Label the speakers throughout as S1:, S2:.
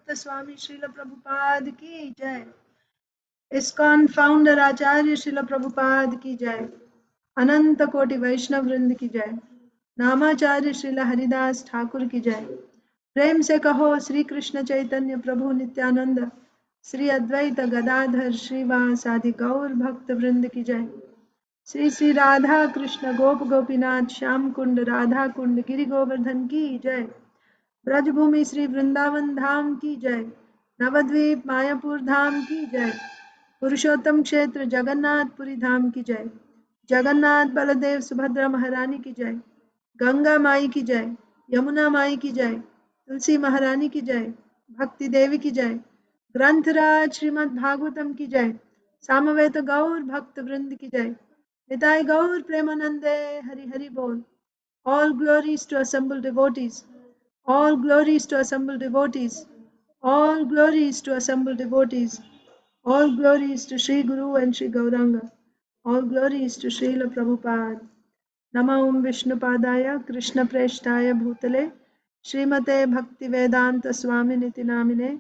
S1: भक्त स्वामी श्रील प्रभुपाद की जय। इस्कॉन फाउंडर आचार्य श्रील प्रभुपाद की जय। अनंत कोटि वैष्णव वृंद की जय। नामाचार्य श्रील हरिदास ठाकुर की जय। प्रेम से कहो श्री कृष्ण चैतन्य प्रभु नित्यानंद श्री अद्वैत गदाधर श्रीवासादि गौर भक्त वृंद की जय। श्री श्री राधा कृष्ण गोप गोपीनाथ श्याम कुंड राधा कुंड गिरि गोवर्धन की जय। ब्रजभूमि श्री वृंदावन धाम की जय। नवद्वीप मायापुर धाम की जय। पुरुषोत्तम क्षेत्र जगन्नाथपुरी धाम की जय। जगन्नाथ बलदेव सुभद्रा महारानी की जय। गंगा माई की जय। यमुना माई की जय। तुलसी महारानी की जय। भक्ति देवी की जय। ग्रंथराज श्रीमद् भागवतम की जय। सामवेद गौर भक्त वृंद की जय। निताय गौर प्रेमानंदे हरि हरि बोल। All glories to assembled devotees. All glories to assembled devotees. All glories to assembled devotees. All glories to Sri Guru and Sri Gauranga. All glories to Srila Prabhupada. Nama Om Vishnupadaya Krishna Preshtaya Bhutale Srimate Bhaktivedanta Swaminiti Namine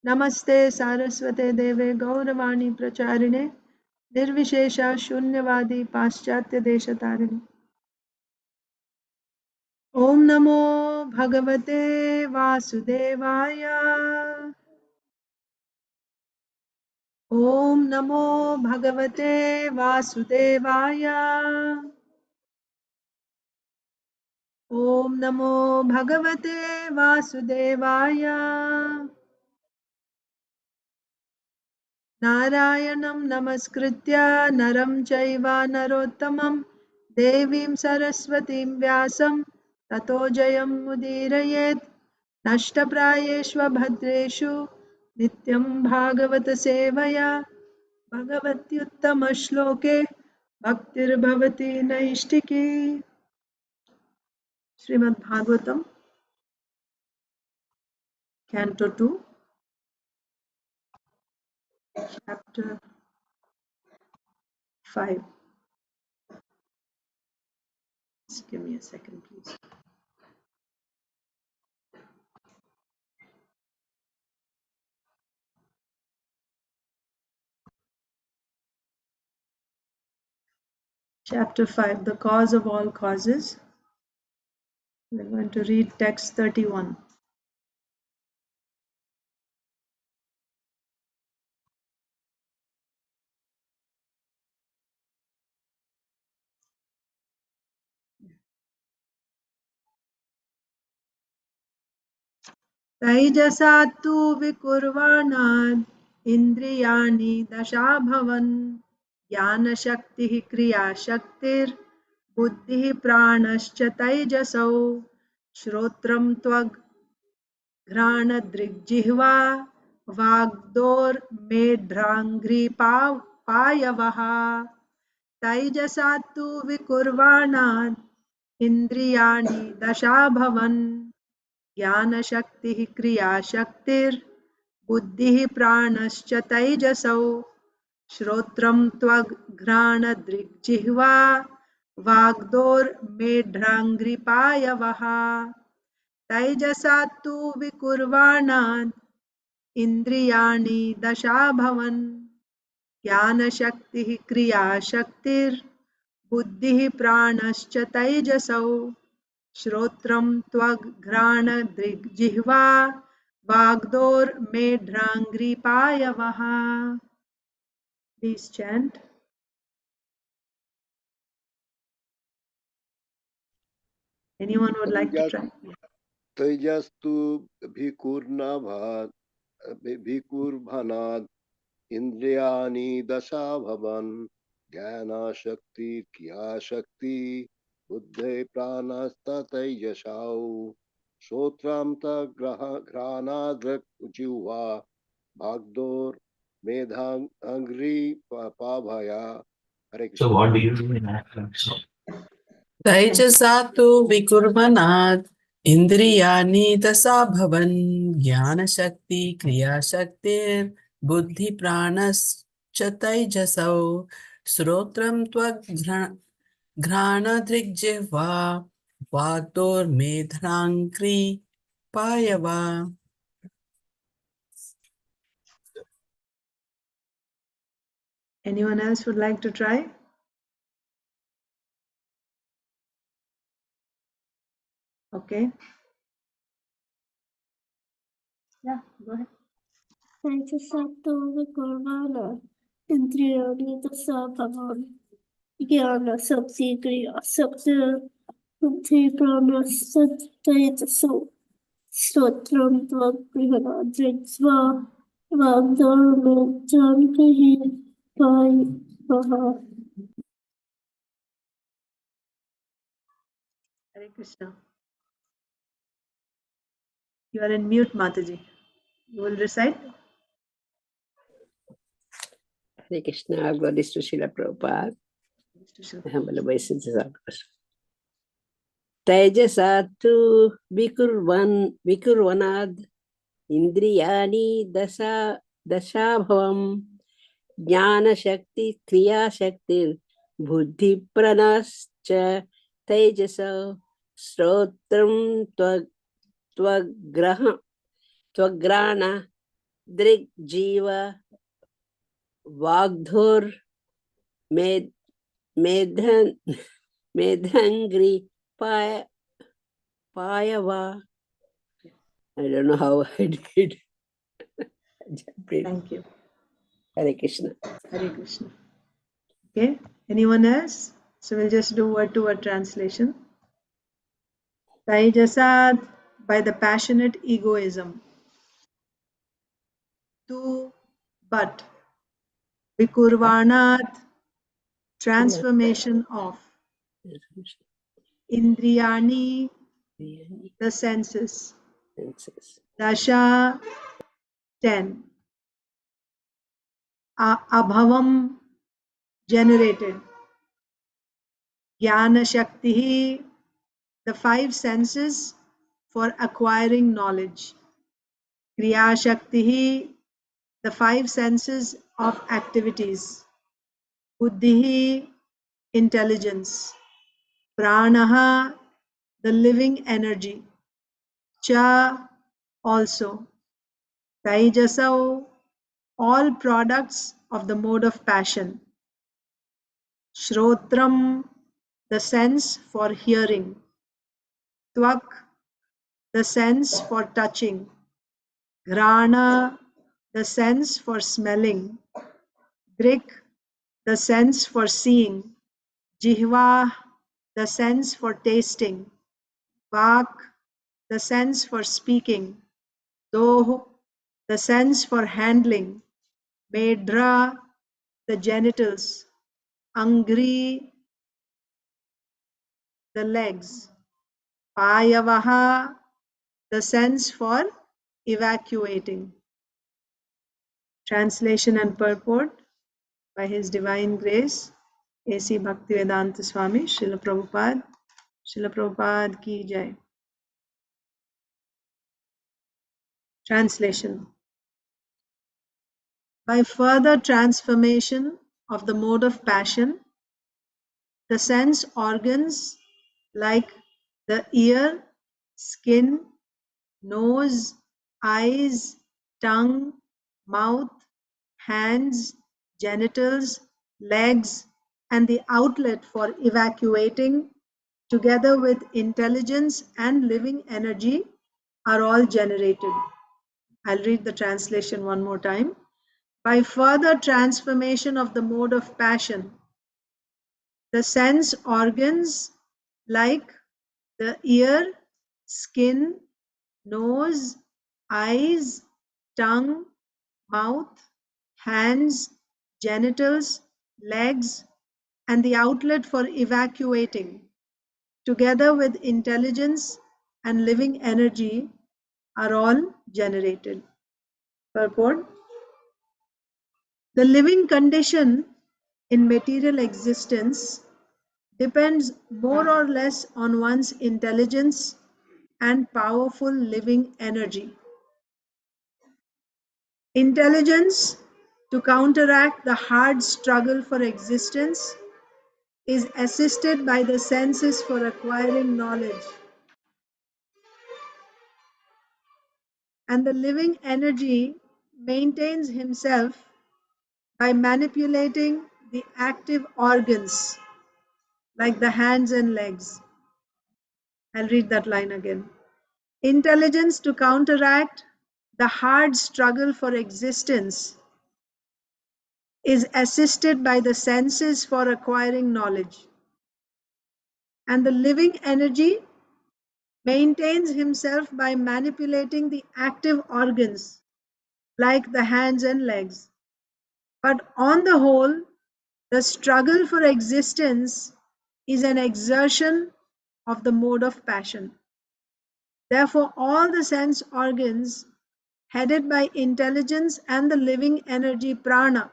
S1: Namaste Saraswate Deve Gauravani Pracharine Nirvishesha Shunyavadi Paschatya Deshatarine. Om Namo Bhagavate Vasudevaya. Om Namo Bhagavate Vasudevaya. Om Namo Bhagavate Vasudevaya. Narayanam Namaskritya Naram Chaiva Narottamam Devim Saraswatim Vyasam Tato Jayam Mudirayet Nashtaprayeshva Bhadreshu Nityam Bhagavata Sevaya Bhagavatyuttama Shloke Bhaktir Bhavati Naishtiki. Srimad Bhagavatam, Canto 2, Chapter 5. Just give me a second, please. Chapter 5, the cause of all causes. We're going to read text 31. तैजसात्तु विकुर्वाणाद् इन्द्रियाणि दशाभवन् ज्ञानशक्तिः क्रियाशक्तिर्बुद्धिः प्राणश्च तैजसौ श्रोत्रं त्वग्घ्राणदृग्जिह्वा वाग्दोर्मेढ्राङ्घ्रिपायवः तैजसात्तु विकुर्वाणाद् इन्द्रियाणि दशाभवन् ज्ञानशक्तिः क्रियाशक्तिर्बुद्धिः प्राणश्च तैजसौ श्रोत्रं त्वग्घ्राणदृग्जिह्वा वाग्दोर्मेढ्राङ्घ्रिपायवः तैजसात्तु विकुर्वाणाद् इन्द्रियाणि दशाभवन् ज्ञानशक्तिः क्रियाशक्तिर्बुद्धिः प्राणश्च तैजसौ श्रोत्रं त्वग्घ्राणदृग्जिह्वा वाग्दोर्मेढ्राङ्घ्रिपायवः. Please chant. Anyone would like to try?
S2: तैजस्तु भिकुर्भनाद् इन्द्रियाणि दशाभवन् ज्ञानशक्ति क्रियाशक्ति बुद्धे प्राणस्ततैजसौ श्रोत्रं त्वग्घ्राणदृग्जिह्वा वाग्दोर्मेढ्राङ्घ्रिपायवः.
S3: So what do you do in that?
S4: तैजसात्तु विकुर्वनाद् इन्द्रियाणि दशाभवन् ज्ञानशक्ति क्रियाशक्तिर्बुद्धिप्राणश्च तैजसौ श्रोत्रं त्वग्घ्राणदृग्जिह्वा वाग्दोर्मेढ्राङ्घ्रिपायवः.
S1: Anyone else would like to try? Okay. Yeah, go ahead.
S5: Sattva Kurmana Indriyani Dasabhavan Jnana Sakti Kriya Sakti Buddhi Prana Sattvaitasu Stotram Tvagriha Dritsva Vagdharma Jankahi Pai Vaha.
S1: Hare Krishna. You are in mute, Mataji. You will recite?
S6: Hare Krishna, glories to Srila Prabhupada. Humble obeisances. Tejasa tu vikurvanad indriyani dashabhavam jnana shakti kriya shakti buddhi pranascha tejasa srotram tvagrana drig jiva vagdhur medhan medhangri payava. I don't know how I did.
S1: Thank you.
S6: Hare Krishna.
S1: Hare Krishna. Okay. Anyone else? So we'll just do word-to-word translation. Taijasad, by the passionate egoism. Tu, but. Vikurvanat, transformation of. Indriyani, the senses. Dasha, 10. Abhavam, generated. Jnana Shakti, the 5 senses for acquiring knowledge. Kriya Shakti, the 5 senses of activities. Buddhi, intelligence. Pranaha, the living energy. Cha, also. Taijasau, all products of the mode of passion. Shrotram, the sense for hearing. Tvak, the sense for touching. Grana, the sense for smelling. Drik, the sense for seeing. Jihva, the sense for tasting. Vak, the sense for speaking. Doh, the sense for handling. Medra, the genitals. Angri, the legs. Payavaha, the sense for evacuating. Translation and purport by His Divine Grace, A.C. Bhaktivedanta Swami, Srila Prabhupada ki jai. Translation. By further transformation of the mode of passion, the sense organs like the ear, skin, nose, eyes, tongue, mouth, hands, genitals, legs, and the outlet for evacuating, together with intelligence and living energy, are all generated. I'll read the translation one more time. By further transformation of the mode of passion, the sense organs like the ear, skin, nose, eyes, tongue, mouth, hands, genitals, legs, and the outlet for evacuating, together with intelligence and living energy, are all generated. Purport. The living condition in material existence depends more or less on one's intelligence and powerful living energy. Intelligence, to counteract the hard struggle for existence, is assisted by the senses for acquiring knowledge. And the living energy maintains himself by manipulating the active organs like the hands and legs. I'll read that line again. Intelligence to counteract the hard struggle for existence is assisted by the senses for acquiring knowledge. And the living energy maintains himself by manipulating the active organs like the hands and legs. But on the whole, the struggle for existence is an exertion of the mode of passion. Therefore, all the sense organs headed by intelligence and the living energy prana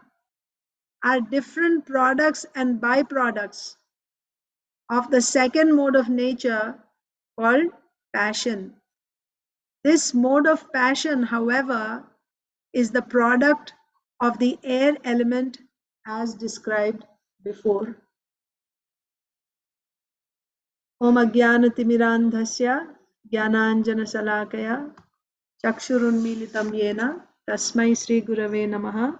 S1: are different products and byproducts of the second mode of nature called passion. This mode of passion, however, is the product of the air element as described before. Om Ajnanatimirandhasya Jnananjanasalakaya Chakshurunmilitam Yena Tasmai Sri Gurave Namaha.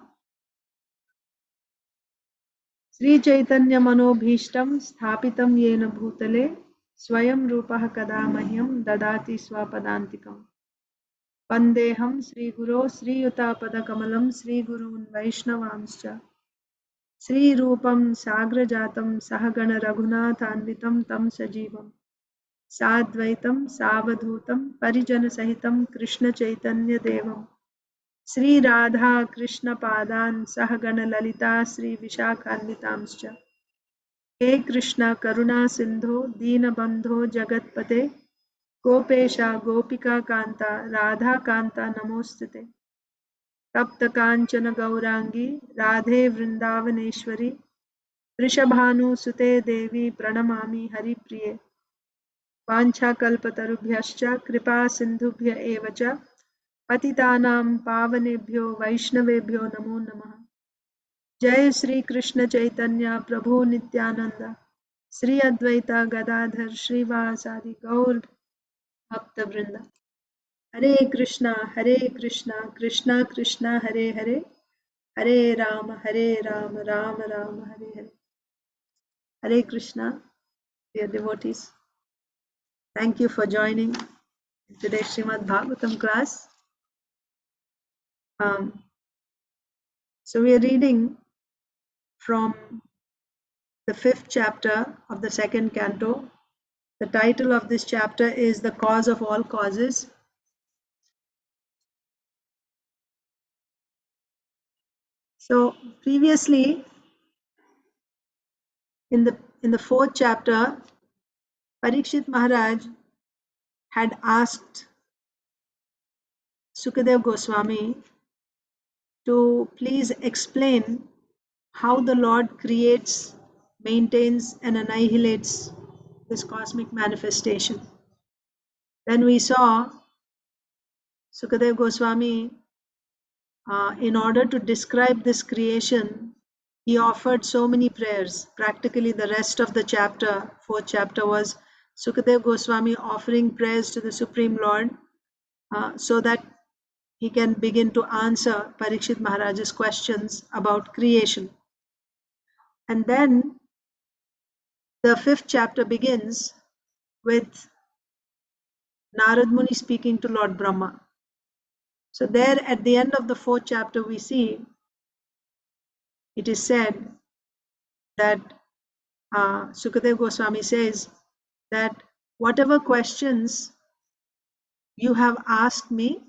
S1: Sri Chaitanya Manobhishtam Sthapitam Yena Bhutale Swayam Rupah Kada Mahyam Dadati Swapadantikam. Vandeham Sri Guru Sri Yuta Kamalam Sri Gurun Vaishnavanscha Sri Rupam Sagrajatam Sahagana Raghunathanvitam Tam Sajivam Sadvaitam Savadhutam Parijana Sahitam Krishna Chaitanya Devam Sri Radha Krishna Padan Sahagana Lalita Sri Vishakhanvitamscha He Krishna Karuna Sindho Deenabandho Jagatpate Gopesha Gopika Kanta Radha Kanta Namostute Tapta Kanchana Gaurangi Radhe Vrindavaneshwari Vrishabhanu Sute Devi Pranamami Hari Priye Vanchakalpatarubhyascha Kripa Sindhubhya Evacha Patitanam Pavanebhyo Vaishnavebhyo Namo Namaha. Jai Sri Krishna Chaitanya Prabhu Nityananda Sri Advaita Gadadhar Srivasadi Gaur Bhakta Vrinda. Hare Krishna Krishna Krishna Hare Hare Hare Rama Rama Rama Hare Hare. Hare Krishna, dear devotees. Thank you for joining today's Srimad Bhagavatam class. So we are reading from the 5th chapter of the 2nd canto. The title of this chapter is The Cause of All Causes. So previously, in the 4th chapter, Parikshit Maharaj had asked Sukadev Goswami to please explain how the Lord creates, maintains, and annihilates this cosmic manifestation. Then we saw Sukadev Goswami, in order to describe this creation, he offered so many prayers. Practically the rest of the chapter, 4th chapter, was Sukadev Goswami offering prayers to the Supreme Lord so that he can begin to answer Parikshit Maharaj's questions about creation. And then the 5th chapter begins with Narad Muni speaking to Lord Brahma. So there at the end of the 4th chapter we see, it is said that Sukadev Goswami says that whatever questions you have asked me,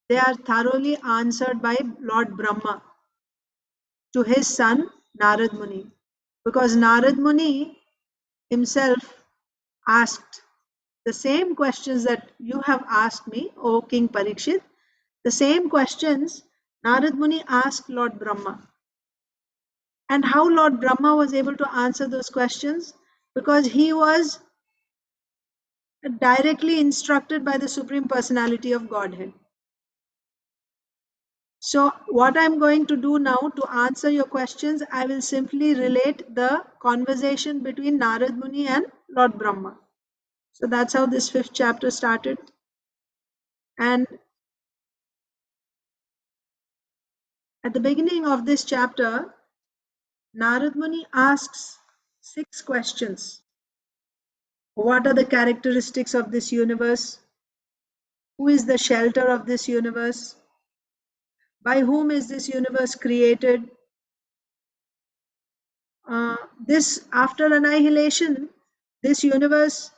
S1: they are thoroughly answered by Lord Brahma to his son Narad Muni. Because Narad Muni himself asked the same questions that you have asked me, O King Parikshit, the same questions Narad Muni asked Lord Brahma. And how Lord Brahma was able to answer those questions? Because he was directly instructed by the Supreme Personality of Godhead. So what I'm going to do now to answer your questions, I will simply relate the conversation between Narad Muni and Lord Brahma. So that's how this 5th chapter started. And At the beginning of this chapter, Narad Muni asks 6 questions. What are the characteristics of this universe? Who is the shelter of this universe? By whom is this universe created? This, after annihilation, this universe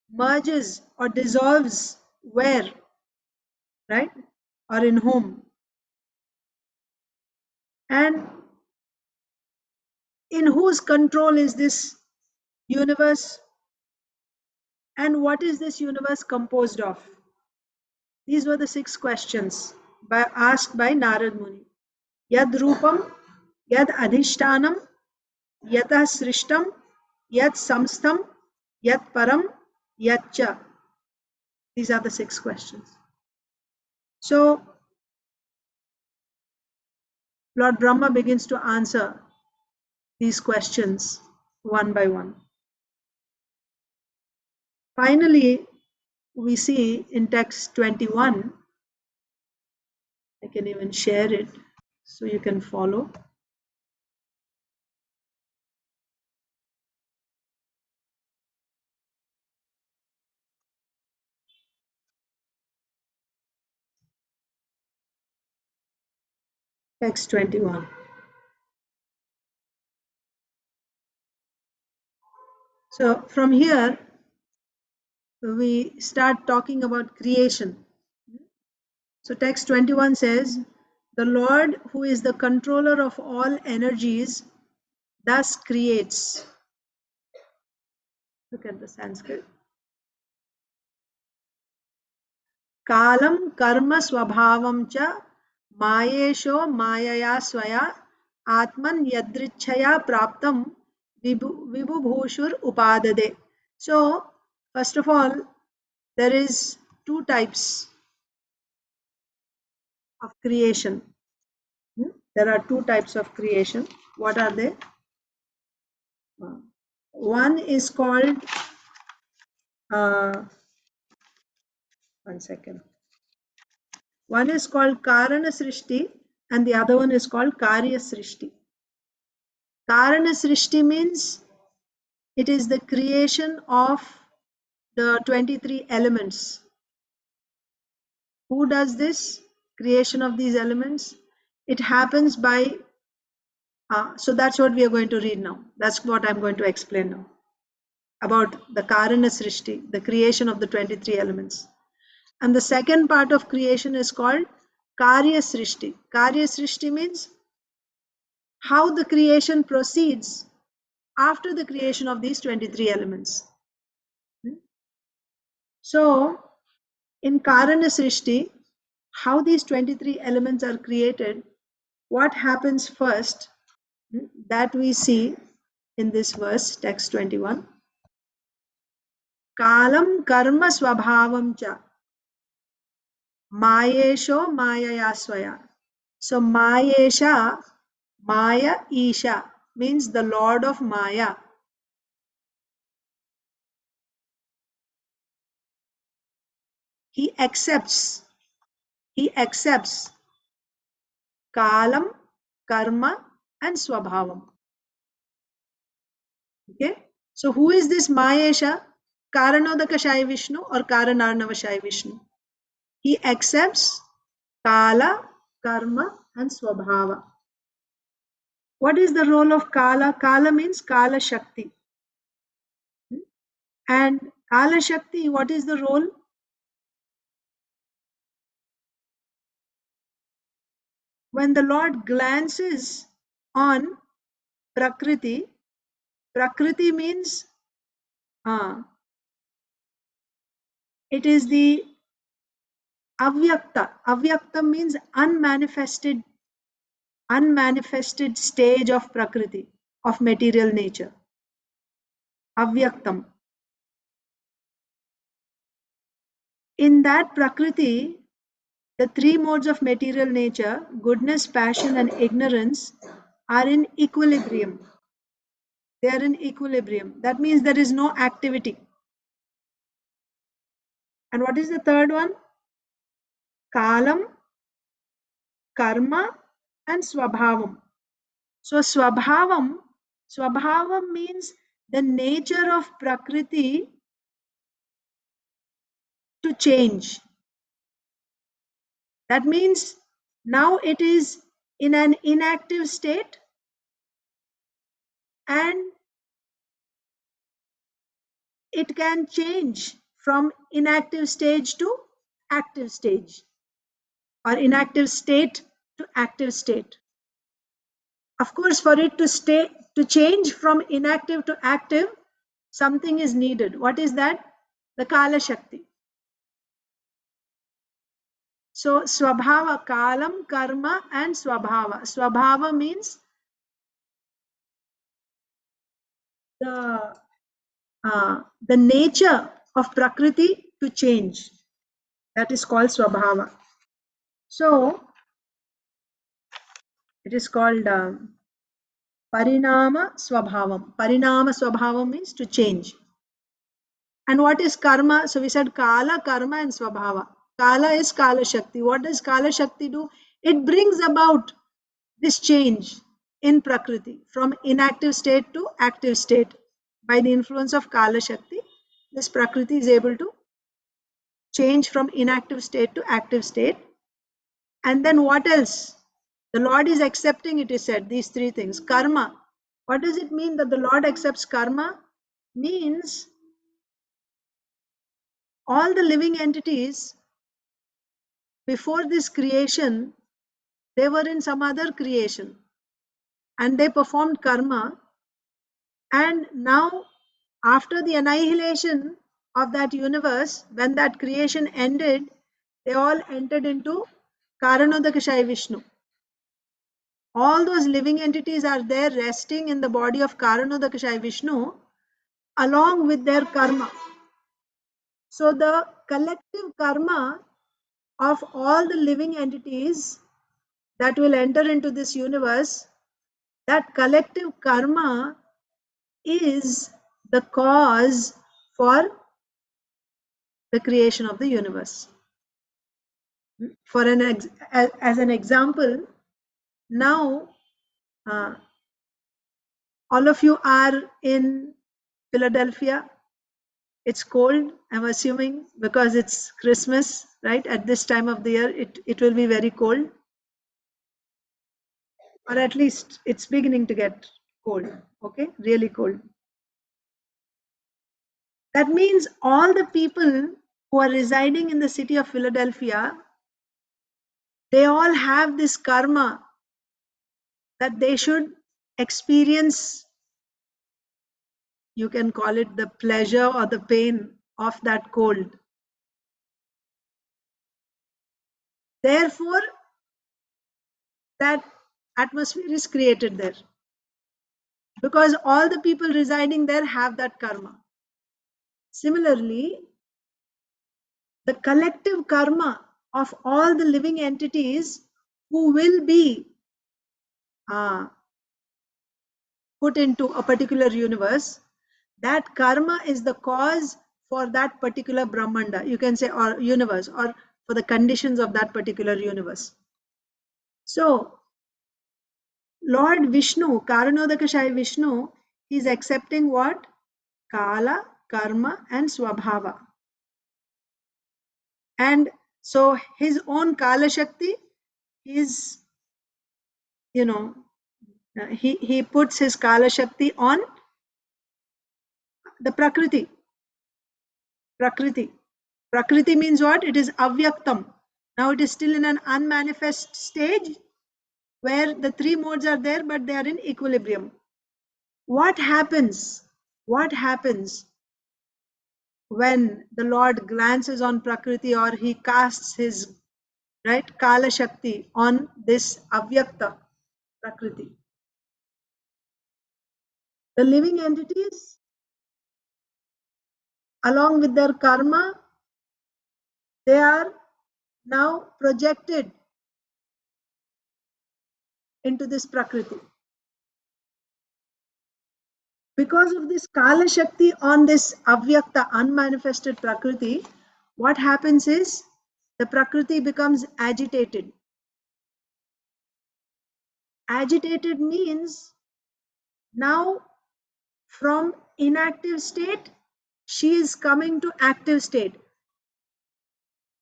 S1: merges or dissolves where? Right? Or in whom? And in whose control is this universe? And what is this universe composed of? These were the 6 questions asked by Narad Muni. Yad Rupam, Yad Adhishtanam, Yatah Srishtam, Yat Samstam, Yat Param, Yat Cha. These are the 6 questions. So, Lord Brahma begins to answer these questions one by one. Finally, we see in text 21, I can even share it so you can follow. Text 21. So from here, we start talking about creation. So text 21 says, the Lord who is the controller of all energies thus creates. Look at the Sanskrit. Kalam karma swabhavam cha mayesho mayaya swaya atman yadrichaya praptam vibhubhushur upadade. So, first of all, there is 2 types of creation. There are 2 types of creation. What are they? One is called, one second. One is called Karana Srishti and the other one is called Karya Srishti. Karana Srishti means it is the creation of the 23 elements. Who does this? Creation of these elements. It happens by, so that's what we are going to read now. That's what I'm going to explain now. About the Karana Srishti, the creation of the 23 elements. And the second part of creation is called Karya Srishti. Karya Srishti means how the creation proceeds after the creation of these 23 elements. So, in Karana Srishti, how these 23 elements are created, what happens first, that we see in this verse, text 21. Kalam karma swabhavam cha mayesho mayaya swaya. So mayesha, maya isha means the Lord of Maya. He accepts kalam, karma and swabhavam. Okay, so who is this Mayesha? Karanodakashaya Vishnu or Karanarnavashaya Vishnu. He accepts Kala, Karma and Swabhava. What is the role of Kala? Kala means Kala Shakti. And Kala Shakti, what is the role? When the Lord glances on Prakriti, Prakriti means it is the Avyakta. Avyakta means unmanifested stage of Prakriti, of material nature. Avyaktam. In that Prakriti, the 3 modes of material nature, goodness, passion and ignorance, are in equilibrium. They are in equilibrium. That means there is no activity. And what is the third one? Kalam, karma and Swabhavam. So Swabhavam means the nature of Prakriti to change. That means now it is in an inactive state and it can change from inactive stage to active stage, or inactive state to active state. Of course, for it to change from inactive to active, something is needed. What is that? The Kala Shakti. So Swabhava, Kalam, Karma and Swabhava. Swabhava means the nature of Prakriti to change. That is called Swabhava. So it is called Parinama Swabhavam. Parinama Swabhavam means to change. And what is Karma? So we said Kala, Karma and Swabhava. Kala is Kala Shakti. What does Kala Shakti do? It brings about this change in Prakriti from inactive state to active state. By the influence of Kala Shakti, this Prakriti is able to change from inactive state to active state. And then what else? The Lord is accepting, it is said, these three things. Karma. What does it mean that the Lord accepts karma? Means all the living entities before this creation, they were in some other creation and they performed karma. And now, after the annihilation of that universe, when that creation ended, they all entered into Karanodakashaya Vishnu. All those living entities are there resting in the body of Karanodakashaya Vishnu along with their karma. So the collective karma of all the living entities that will enter into this universe, that collective karma is the cause for the creation of the universe. As an example, now all of you are in Philadelphia. It's cold, I'm assuming, because it's Christmas, right? At this time of the year, it will be very cold. Or at least it's beginning to get cold, okay? Really cold. That means all the people who are residing in the city of Philadelphia, they all have this karma that they should experience, you can call it the pleasure or the pain of that cold. Therefore, that atmosphere is created there. Because all the people residing there have that karma. Similarly, the collective karma of all the living entities who will be put into a particular universe, that karma is the cause for that particular Brahmanda, you can say, or universe, or for the conditions of that particular universe. So, Lord Vishnu, Karanodakashaya Vishnu, is accepting what? Kala, Karma and Swabhava. And so his own Kala Shakti is, he puts his Kala Shakti on the Prakriti. Prakriti means what? It is avyaktam. Now it is still in an unmanifest stage where the three modes are there, but they are in equilibrium. What happens? What happens when the Lord glances on Prakriti, or he casts his Kala Shakti on this avyakta Prakriti? The living entities, along with their karma, they are now projected into this Prakriti. Because of this Kala Shakti on this avyakta, unmanifested Prakriti, what happens is the Prakriti becomes agitated. Agitated means now from inactive state, she is coming to active state.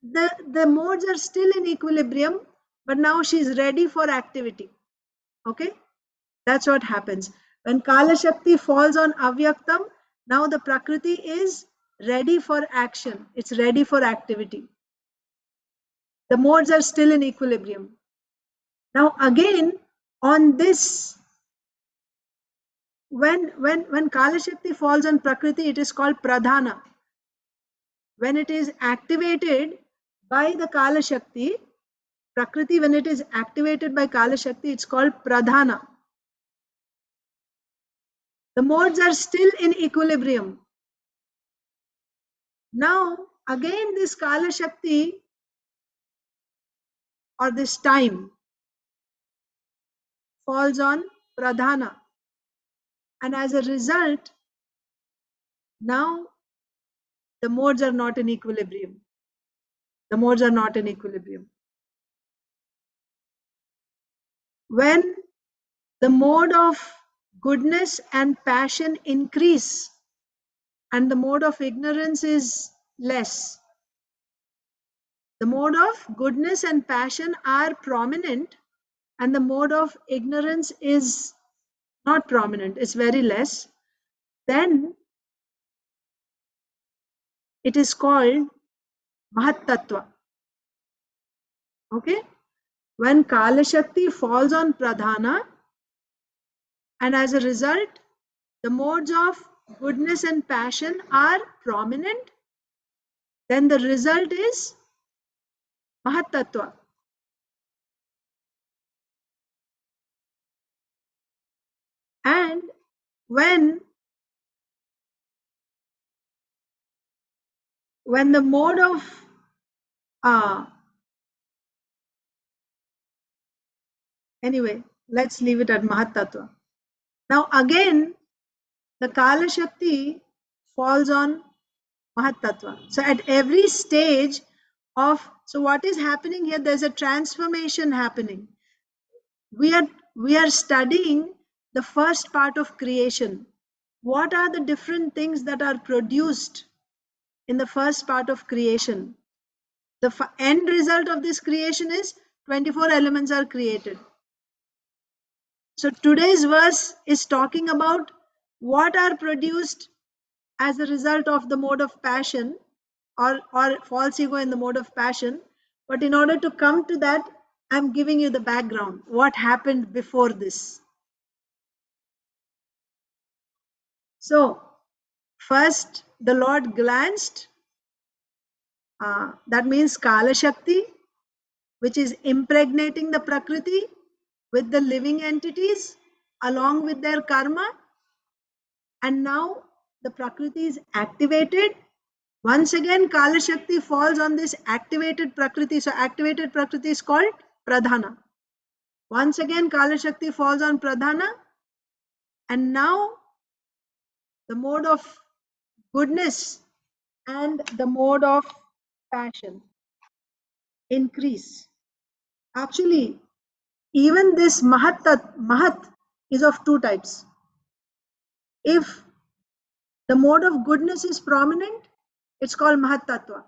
S1: The modes are still in equilibrium, but now she is ready for activity. Okay, that's what happens. When Kala Shakti falls on Avyaktam, now the Prakriti is ready for action. It's ready for activity. The modes are still in equilibrium. Now again, on this, when Kala Shakti falls on Prakriti, it is called Pradhana. When it is activated by the Kala Shakti, Prakriti, when it is activated by Kala Shakti, it's called Pradhana. The modes are still in equilibrium. Now, again, this Kala Shakti or this time falls on Pradhana. And as a result, now the modes are not in equilibrium. The modes are not in equilibrium. When the mode of goodness and passion increase and the mode of ignorance is less, the mode of goodness and passion are prominent and the mode of ignorance is not prominent, it's very less, then it is called Mahat Tattva. Okay? When Kala Shakti falls on Pradhana and as a result the modes of goodness and passion are prominent, then the result is Mahat Tattva. And when the mode of anyway, let's leave it at Mahat Tattva. Now again, the Kala Shakti falls on Mahat Tattva. So at every stage of, so what is happening here? There's a transformation happening. We are studying the first part of creation. What are the different things that are produced in the first part of creation? The end result of this creation is 24 elements are created. So today's verse is talking about what are produced as a result of the mode of passion or false ego in the mode of passion. But in order to come to that, I'm giving you the background. What happened before this? So first the Lord glanced, that means Kala Shakti, which is impregnating the Prakriti with the living entities along with their karma. And now the Prakriti is activated. Once again, Kala Shakti falls on this activated Prakriti. So activated Prakriti is called Pradhana. Once again, Kala Shakti falls on Pradhana. And now the mode of goodness and the mode of passion increase. Actually, even this Mahat is of two types. If the mode of goodness is prominent, it's called Mahat Tattva.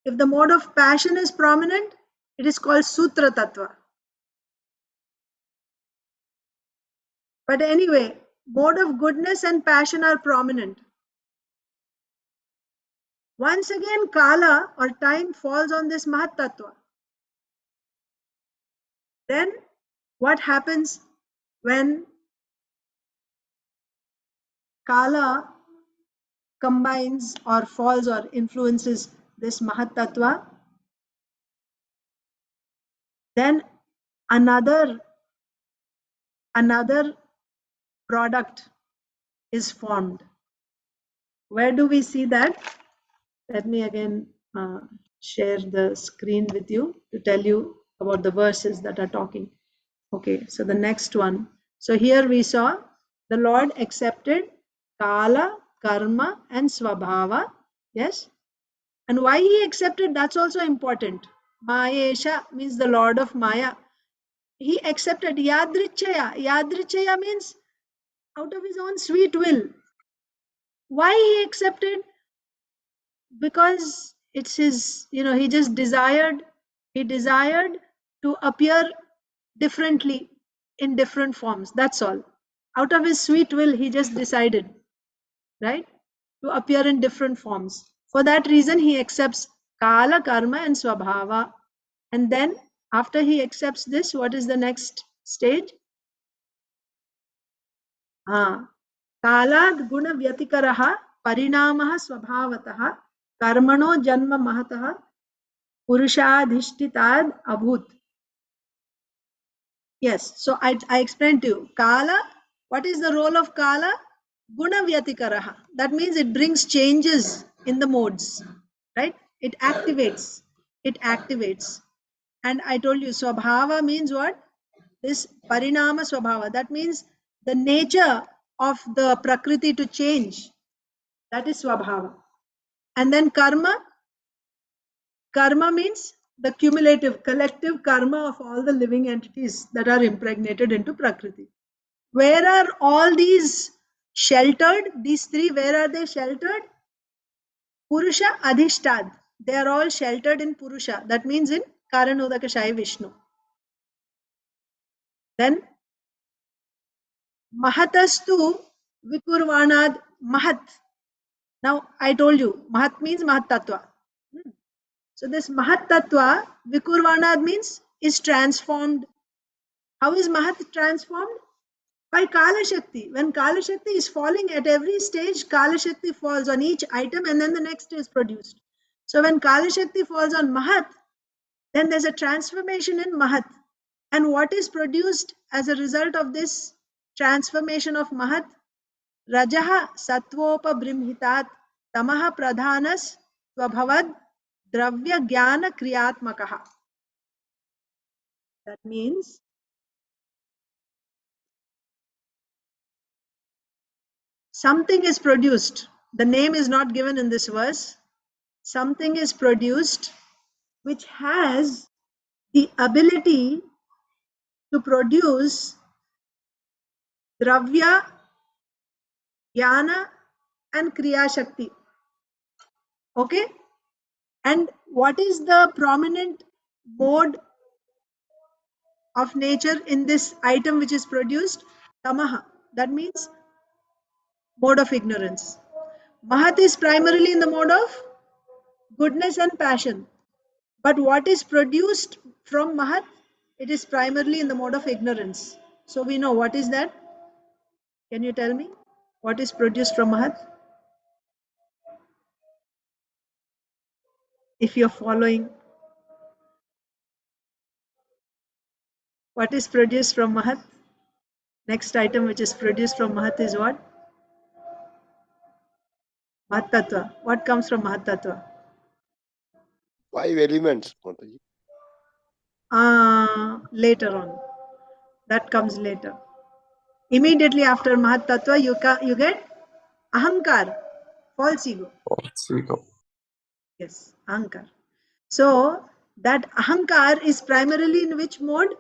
S1: If the mode of passion is prominent, it is called Sutra Tattva. But anyway, mode of goodness and passion are prominent. Once again, Kala or time falls on this Mahat Tattva. Then what happens when Kala combines or falls or influences this Mahat Tattva? Then another product is formed. Where do we see that? Let me again share the screen with you to tell you about the verses that are talking. Okay, so the next one. So here we saw the Lord accepted Kala, Karma and Swabhava. Yes. And why he accepted, that's also important. Mayesha means the Lord of Maya. he accepted yadrichaya. Yadrichaya means out of his own sweet will. Why he accepted? Because it's his, he just desired, to appear differently in different forms. That's all. Out of his sweet will, he just decided, right, to appear in different forms. For that reason, he accepts kala, karma, and swabhava. And then, after he accepts this, what is the next stage? कालाद् गुणव्यतिकरः परिणामः स्वभावतः कर्मणो जन्म महतः पुरुषाधिष्ठिताद् अभूत्. Yes, so I explained to you. Kala, what is the role of Kala? Gunavyatikarah. That means it brings changes in the modes, right? It activates. And I told you, Swabhava means what? This Parinama Swabhava. That means the nature of the Prakriti to change. That is Swabhava. And then Karma. Karma means the cumulative, collective karma of all the living entities that are impregnated into Prakriti. Where are all these sheltered? These three, where are they sheltered? Purusha Adhishtad. They are all sheltered in Purusha. That means in Karanodakashaya Vishnu. Then Mahatastu Vikurvanad Mahat. Now I told you, Mahat means Mahat Tattva. So this Mahat Tattva, Vikurvanad means is transformed. How is Mahat transformed? By Kala Shakti. When Kala Shakti is falling at every stage, Kala Shakti falls on each item and then the next is produced. So when Kala Shakti falls on Mahat, then there's a transformation in Mahat. And what is produced as a result of this transformation of Mahat? Rajaha Satvopa Brimhitat Tamaha Pradhanas Swabhavad Dravya Jnana Kriyatmakaha. That means something is produced. The name is not given in this verse. Something is produced which has the ability to produce Dravya, Jnana, and Kriya Shakti. Okay? And what is the prominent mode of nature in this item which is produced? Tamaha. That means mode of ignorance. Mahat is primarily in the mode of goodness and passion. But what is produced from Mahat? It is primarily in the mode of ignorance. So we know what is that? Can you tell me? What is produced from Mahat? If you're following, what is produced from Mahat? Next item which is produced from Mahat is what? Mahat Tattva. What comes from Mahat Tattva?
S2: 5 elements, Mataji.
S1: Later on. That comes later. Immediately after Mahat Tattva, you get Ahankar, false ego. Yes, Ahankar. So that Ahankar is primarily in which mode?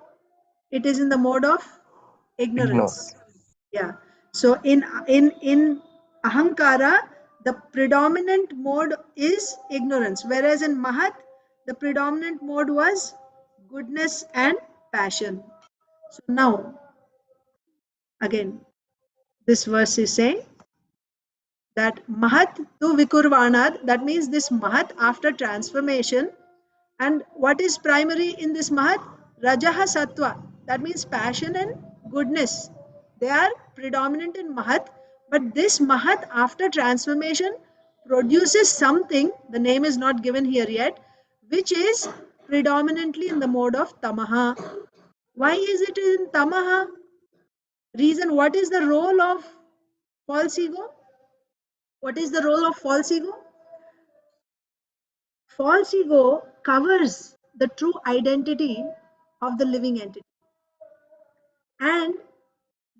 S1: It is in the mode of ignorance. Yeah. So in Ahankara, the predominant mode is ignorance, whereas in Mahat, the predominant mode was goodness and passion. So now, again, this verse is saying that Mahat to Vikurvanad, that means this Mahat after transformation. And what is primary in this Mahat? Rajaha Sattva. That means passion and goodness. They are predominant in Mahat. But this Mahat after transformation produces something, the name is not given here yet, which is predominantly in the mode of Tamaha. Why is it in Tamaha? Reason, what is the role of false ego? What is the role of false ego? False ego covers the true identity of the living entity and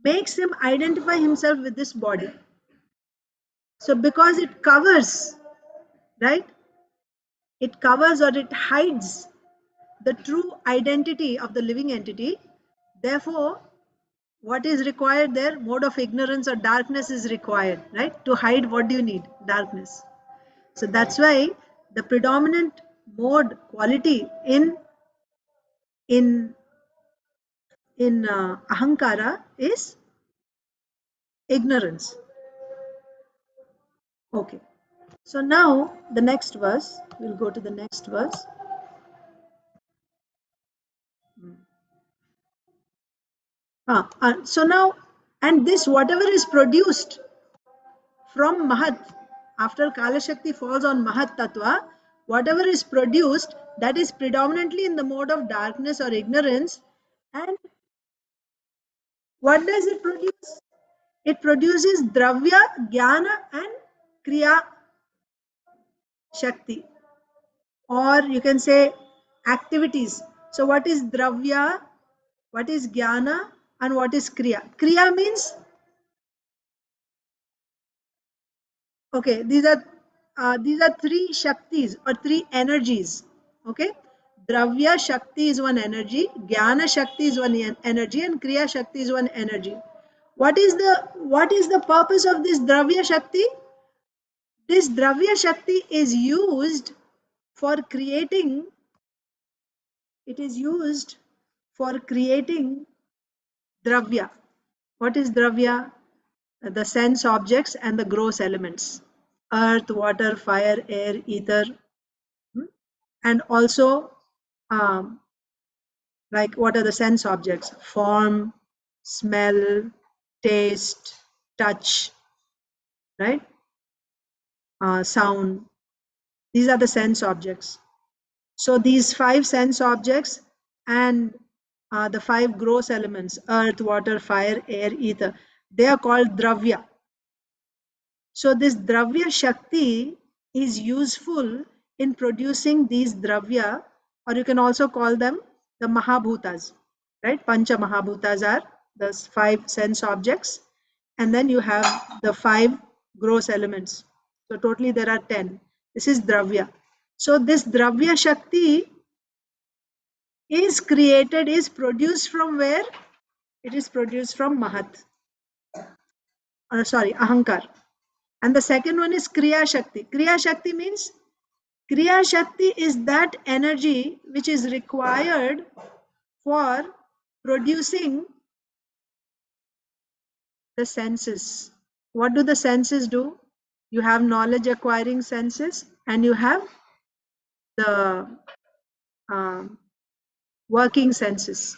S1: makes him identify himself with this body. So because it covers, right? It covers or it hides the true identity of the living entity. Therefore, what is required there? Mode of ignorance or darkness is required, right? To hide, what do you need? Darkness. So that's why the predominant mode quality in ahankara is ignorance. Okay. So now the next verse, we'll go to the next verse. So now, and this whatever is produced from Mahat, after Kala Shakti falls on Mahat Tattva, whatever is produced, that is predominantly in the mode of darkness or ignorance. And what does it produce? It produces Dravya, Jnana and Kriya Shakti. Or you can say activities. So what is Dravya, what is Jnana and what is Kriya? Kriya means, okay, these are three Shaktis or three energies. Okay, Dravya Shakti is one energy, Jnana Shakti is one energy, and Kriya Shakti is one energy. What is the purpose of this Dravya Shakti? This Dravya Shakti is used for creating. It is used for creating Dravya. What is Dravya? The sense objects and the gross elements: earth, water, fire, air, ether, and also like what are the sense objects? Form, smell, taste, touch, right? Sound. These are the sense objects. So these 5 sense objects and the 5 gross elements: earth, water, fire, air, ether, they are called Dravya. So this Dravya Shakti is useful in producing these Dravya, or you can also call them the Mahabhutas, right? Pancha Mahabhutas are the 5 sense objects, and then you have the 5 gross elements. So totally there are 10. This is Dravya. So this Dravya Shakti is created, is produced from where? It is produced from Mahat. Ahankar. And the second one is Kriya Shakti. Kriya Shakti means, Kriya Shakti is that energy which is required for producing the senses. What do the senses do? You have knowledge acquiring senses and you have the working senses.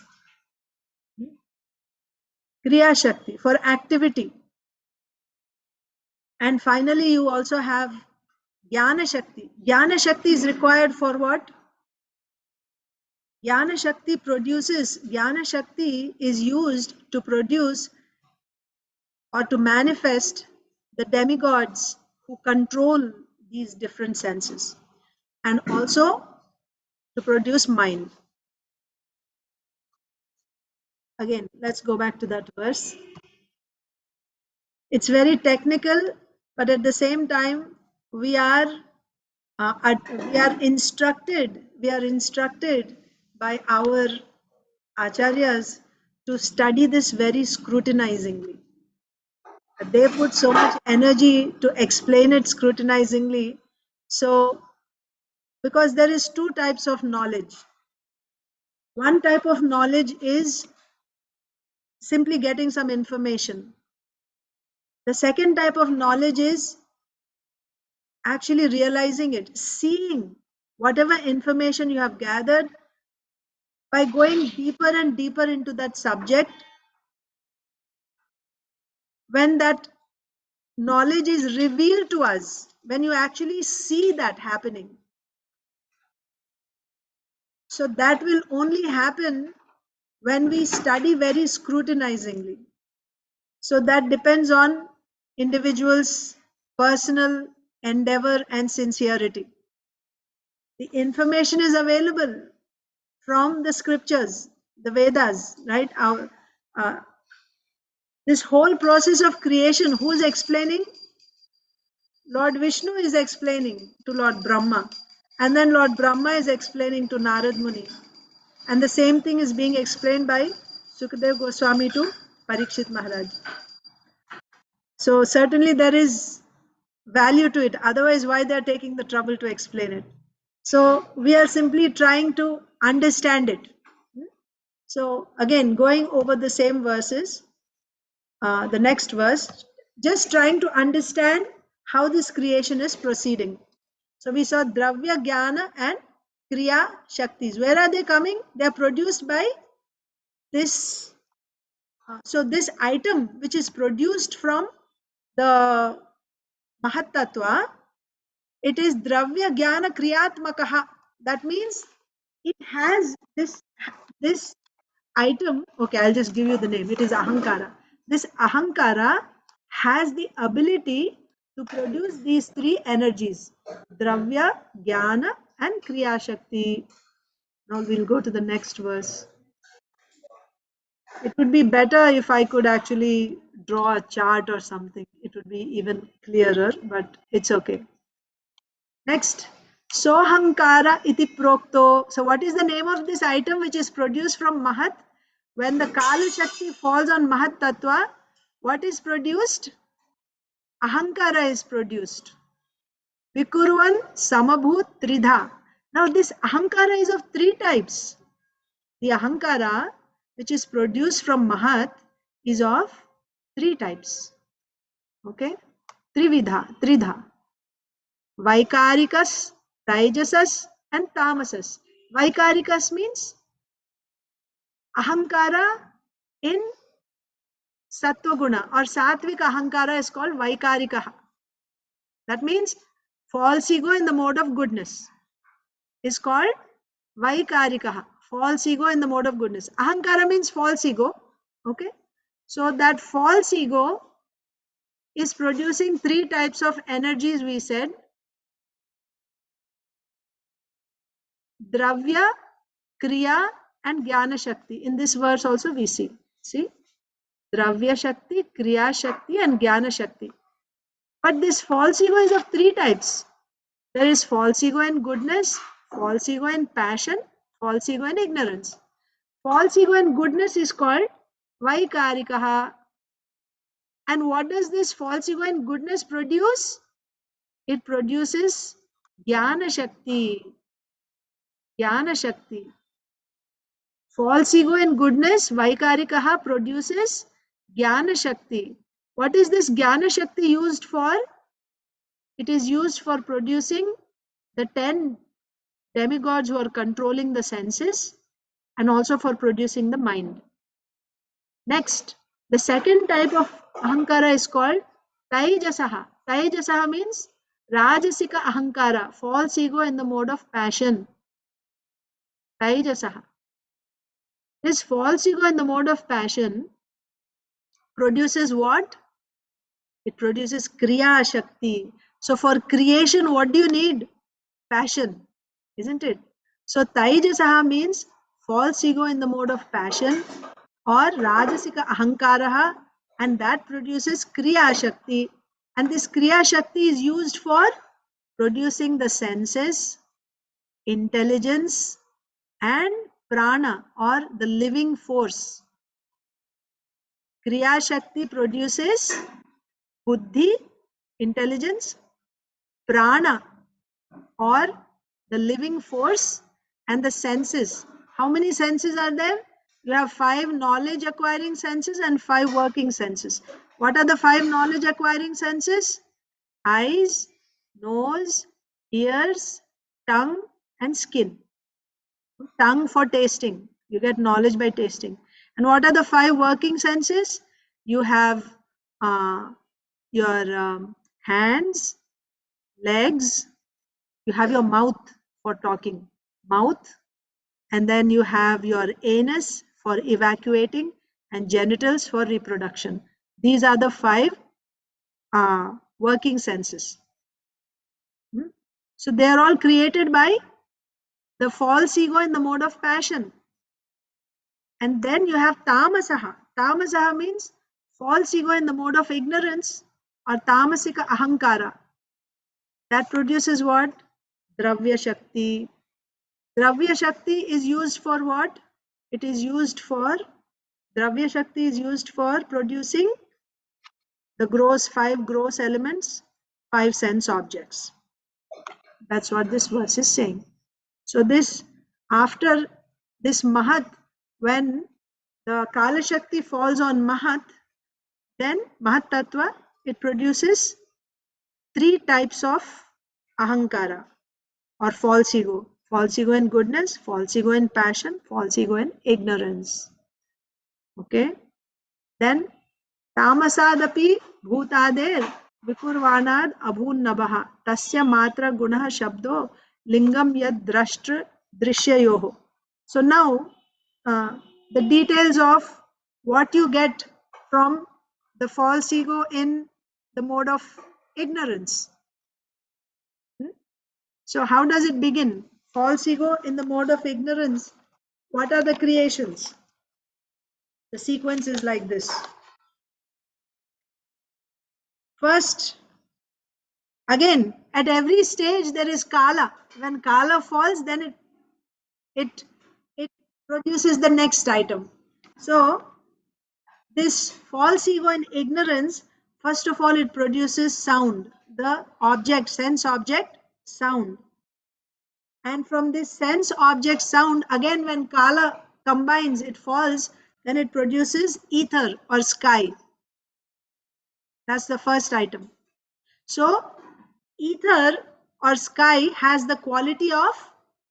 S1: Kriya Shakti for activity. And finally, you also have Jnana Shakti. Jnana Shakti is required for what? Jnana Shakti is used to produce or to manifest the demigods who control these different senses, and also to produce mind. Again, let's go back to that verse. It's very technical, but at the same time, we are instructed by our acharyas to study this very scrutinizingly. They put so much energy to explain it scrutinizingly. So, because there is 2 types of knowledge. One type of knowledge is simply getting some information. The second type of knowledge is actually realizing it, seeing whatever information you have gathered. By going deeper and deeper into that subject, when that knowledge is revealed to us, when you actually see that happening, so that will only happen when we study very scrutinizingly. So that depends on individuals' personal endeavor and sincerity. The information is available from the scriptures, the Vedas, right? This whole process of creation, who's explaining? Lord Vishnu is explaining to Lord Brahma, and then Lord Brahma is explaining to Narad Muni, and the same thing is being explained by Sukadev Goswami to Parikshit Maharaj. So certainly there is value to it. Otherwise, why they are taking the trouble to explain it? So we are simply trying to understand it. So again, going over the same verses, the next verse, just trying to understand how this creation is proceeding. So we saw Dravya, Jnana and Kriya Shaktis. Where are they coming? They are produced by this. So this item which is produced from the Mahat Tattva, it is Dravya, Jnana, Kriyatmakaha. That means it has this item. Okay, I'll just give you the name. It is Ahankara. This Ahankara has the ability to produce these three energies: Dravya, Jnana and Kriya Shakti. Now we'll go to the next verse. It would be better if I could actually draw a chart or something. It would be even clearer, but it's okay. Next, Sohankara iti prokto. So what is the name of this item which is produced from Mahat? When the Kala Shakti falls on Mahat Tattva, what is produced? Ahankara is produced. Vikurvan Samabhut Tridha. Now this Ahankara is of three types. The Ahankara which is produced from Mahat is of three types. Okay? Tridha. Vaikarikas, Taijasas and Tamasas. Vaikarikas means Ahankara in Sattva Guna or Sattvic Ahankara is called Vaikarikaha. That means false ego in the mode of goodness is called Vaikarikaha. False ego in the mode of goodness. Ahankara means false ego. Okay. So that false ego is producing three types of energies, we said. Dravya, Kriya and Jnana Shakti. In this verse also we see. See? Dravya Shakti, Kriya Shakti and Jnana Shakti. But this false ego is of three types. There is false ego in goodness, false ego in passion, false ego in ignorance. False ego in goodness is called Vaikarikaha. And what does this false ego in goodness produce? It produces Jnana Shakti. Jnana Shakti. False ego in goodness, Vaikarikaha produces Jnana Shakti. What is this Jnana Shakti used for? It is used for producing the 10 demigods who are controlling the senses and also for producing the mind. Next, the second type of Ahankara is called Taijasaha. Taijasaha means Rajasika Ahankara, false ego in the mode of passion. Taijasaha. This false ego in the mode of passion produces what? It produces Kriya Shakti. So for creation, what do you need? Passion, isn't it? So Taijasaha means false ego in the mode of passion or Rajasika Ahankaraha, and that produces Kriya Shakti. And this Kriya Shakti is used for producing the senses, intelligence and prana or the living force. Kriya Shakti produces buddhi, intelligence, prana or the living force and the senses. How many senses are there? You have 5 knowledge acquiring senses and 5 working senses. What are the 5 knowledge acquiring senses? Eyes, nose, ears, tongue and skin. Tongue for tasting. You get knowledge by tasting. And what are the 5 working senses? You have your hands, legs, you have your mouth for talking, mouth, and then you have your anus for evacuating and genitals for reproduction. These are the 5 working senses. So they are all created by the false ego in the mode of passion. And then you have tamasaha. Tamasaha means false ego in the mode of ignorance or tamasika ahankara. That produces what? Dravya Shakti. Dravya Shakti is used for what? It is used for Dravya Shakti is used for producing the 5 gross elements, 5 sense objects. That's what this verse is saying. So this, after this Mahat, when the Kala Shakti falls on Mahat, then Mahat Tattva, it produces 3 types of Ahankara or false ego. False ego in goodness, false ego in passion, false ego in ignorance. Okay? Then Tamasadapi Bhutader Vikurvanad Abhun Nabaha Tasya Matra Gunaha Shabdo Lingam Yad Drashtra Drishyayoho. So now the details of what you get from the false ego in the mode of ignorance. So how does it begin? False ego in the mode of ignorance. What are the creations? The sequence is like this. First, again, at every stage there is Kala. When Kala falls, then it produces the next item. So this false ego and ignorance, first of all, it produces sound. The object, sense object, sound. And from this sense object sound, again when Kala combines, it falls, then it produces ether or sky. That's the first item. So ether or sky has the quality of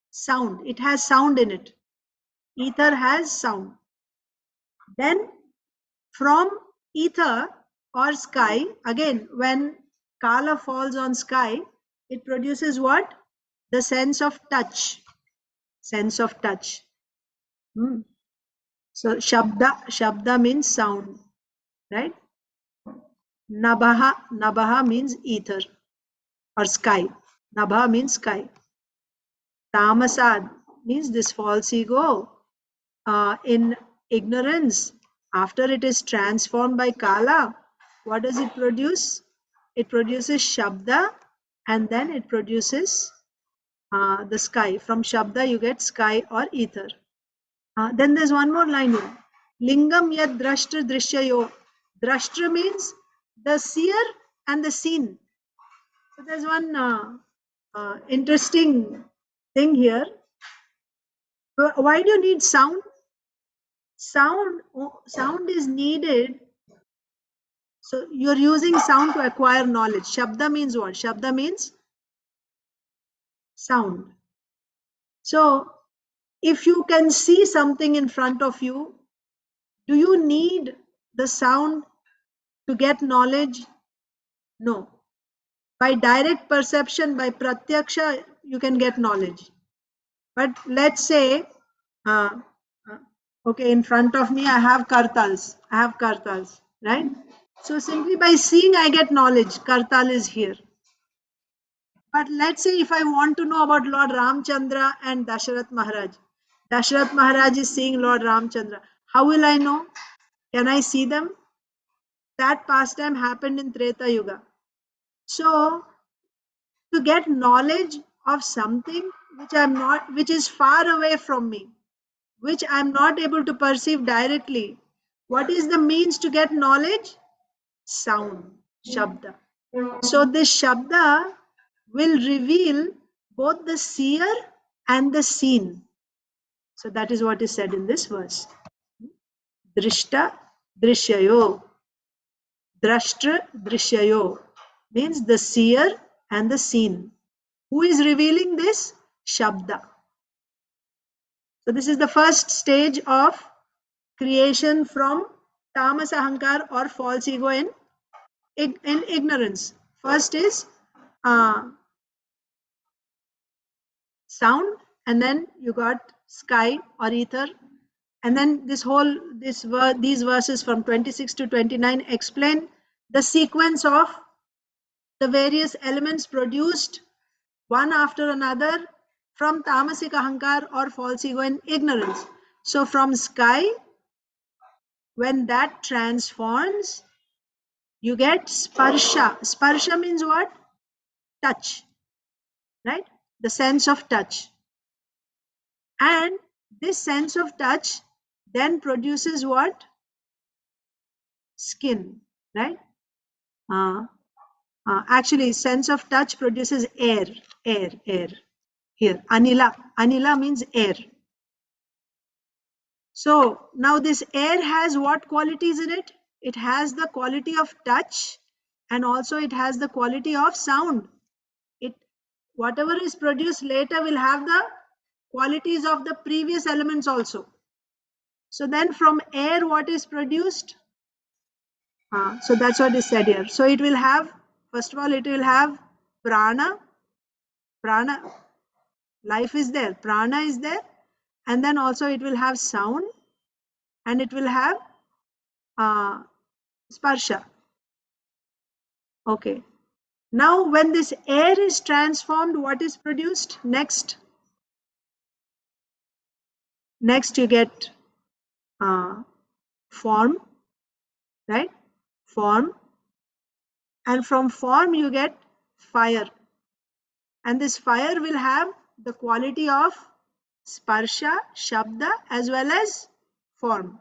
S1: sound. It has sound in it. Ether has sound. Then from ether or sky, again when Kala falls on sky, it produces what? The sense of touch. Sense of touch. So Shabda means sound, right? Nabaha means ether or sky. Nabha means sky. Tamasad means this false ego in ignorance. After it is transformed by Kala, what does it produce? It produces Shabda and then it produces the sky. From Shabda you get sky or ether. Then there's one more line here. Lingam yad drashtra drishyayo. Drashtra means the seer and the seen. So there's one interesting thing here. Why do you need sound? Sound is needed. So you're using sound to acquire knowledge. Shabda means what? Shabda means sound. So if you can see something in front of you, do you need the sound to get knowledge? No. By direct perception, by pratyaksha, you can get knowledge. But let's say, okay, in front of me, I have kartals, right? So simply by seeing, I get knowledge. Kartal is here. But let's say if I want to know about Lord Ramchandra and Dasharath Maharaj. Dasharath Maharaj is seeing Lord Ramchandra. How will I know? Can I see them? That pastime happened in Treta Yuga. So to get knowledge of something which is far away from me, which I'm not able to perceive directly, what is the means to get knowledge? Sound, Shabda. So this Shabda will reveal both the seer and the seen. So that is what is said in this verse. Drishta Drishyayo. Drashtra Drishyayo means the seer and the seen. Who is revealing this? Shabda. So this is the first stage of creation from tamas ahankar or false ego in ignorance. First is sound, and then you got sky or ether, and then these verses from 26 to 29 explain the sequence of the various elements produced one after another from tamasic ahankar or false ego in ignorance. So from sky, when that transforms, you get sparsha. Sparsha means what? Touch, right? The sense of touch. And this sense of touch then produces what? Skin, right? Actually, sense of touch produces air. Here, anila means air. So now this air has what qualities in it? It has the quality of touch, and also it has the quality of sound. It, whatever is produced later will have the qualities of the previous elements also. So then from air, what is produced? So that's what is said here. So it will have, first of all, it will have prana, life is there, prana is there, and then also it will have sound, and it will have sparsha. Okay. Now when this air is transformed, what is produced next? Next you get form, right? Form. And from form you get fire. And this fire will have the quality of sparsha, shabda, as well as form.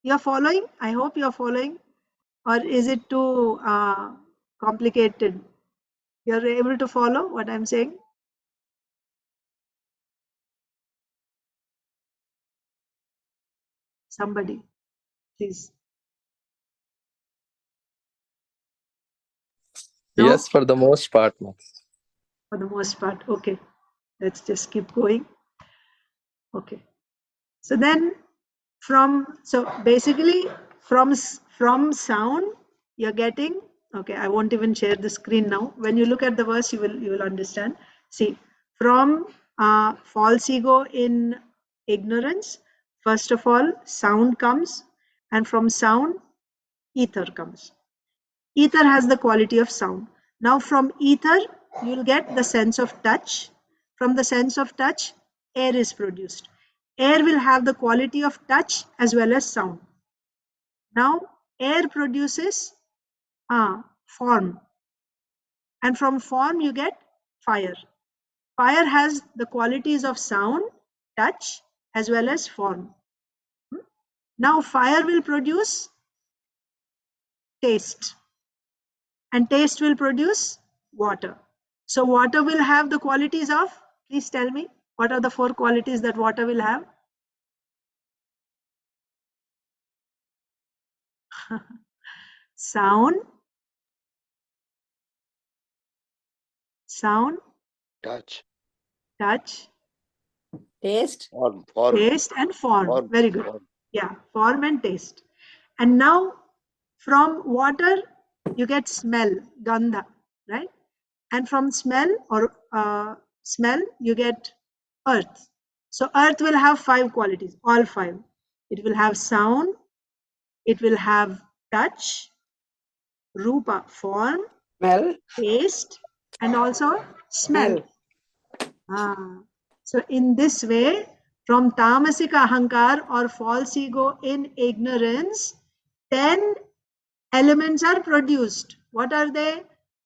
S1: You're following? I hope you're following. Or is it too complicated? You're able to follow what I'm saying? Somebody, please. No?
S7: Yes, for the most part.
S1: For the most part. Okay. Let's just keep going. Okay. So then so basically from sound you're getting, okay, I won't even share the screen now. When you look at the verse, you will understand. See, from false ego in ignorance, first of all, sound comes, and from sound, ether comes. Ether has the quality of sound. Now from ether, you'll get the sense of touch. From the sense of touch, air is produced. Air will have the quality of touch as well as sound. Now air produces form. And from form, you get fire. Fire has the qualities of sound, touch, as well as form. Now fire will produce taste. And taste will produce water. So water will have the qualities of, please tell me, what are the 4 qualities that water will have? Sound,
S2: Touch.
S5: Taste.
S2: Form.
S1: Taste, and form. Very good.
S2: Form.
S1: Yeah, form and taste. And now from water, you get smell, gandha, right? And from smell you get earth. So earth will have 5 qualities, all 5. It will have sound, it will have touch, rupa, form,
S6: Smell.
S1: taste, and also smell. So in this way, from tamasika ahankar or false ego in ignorance, 10 elements are produced. What are they?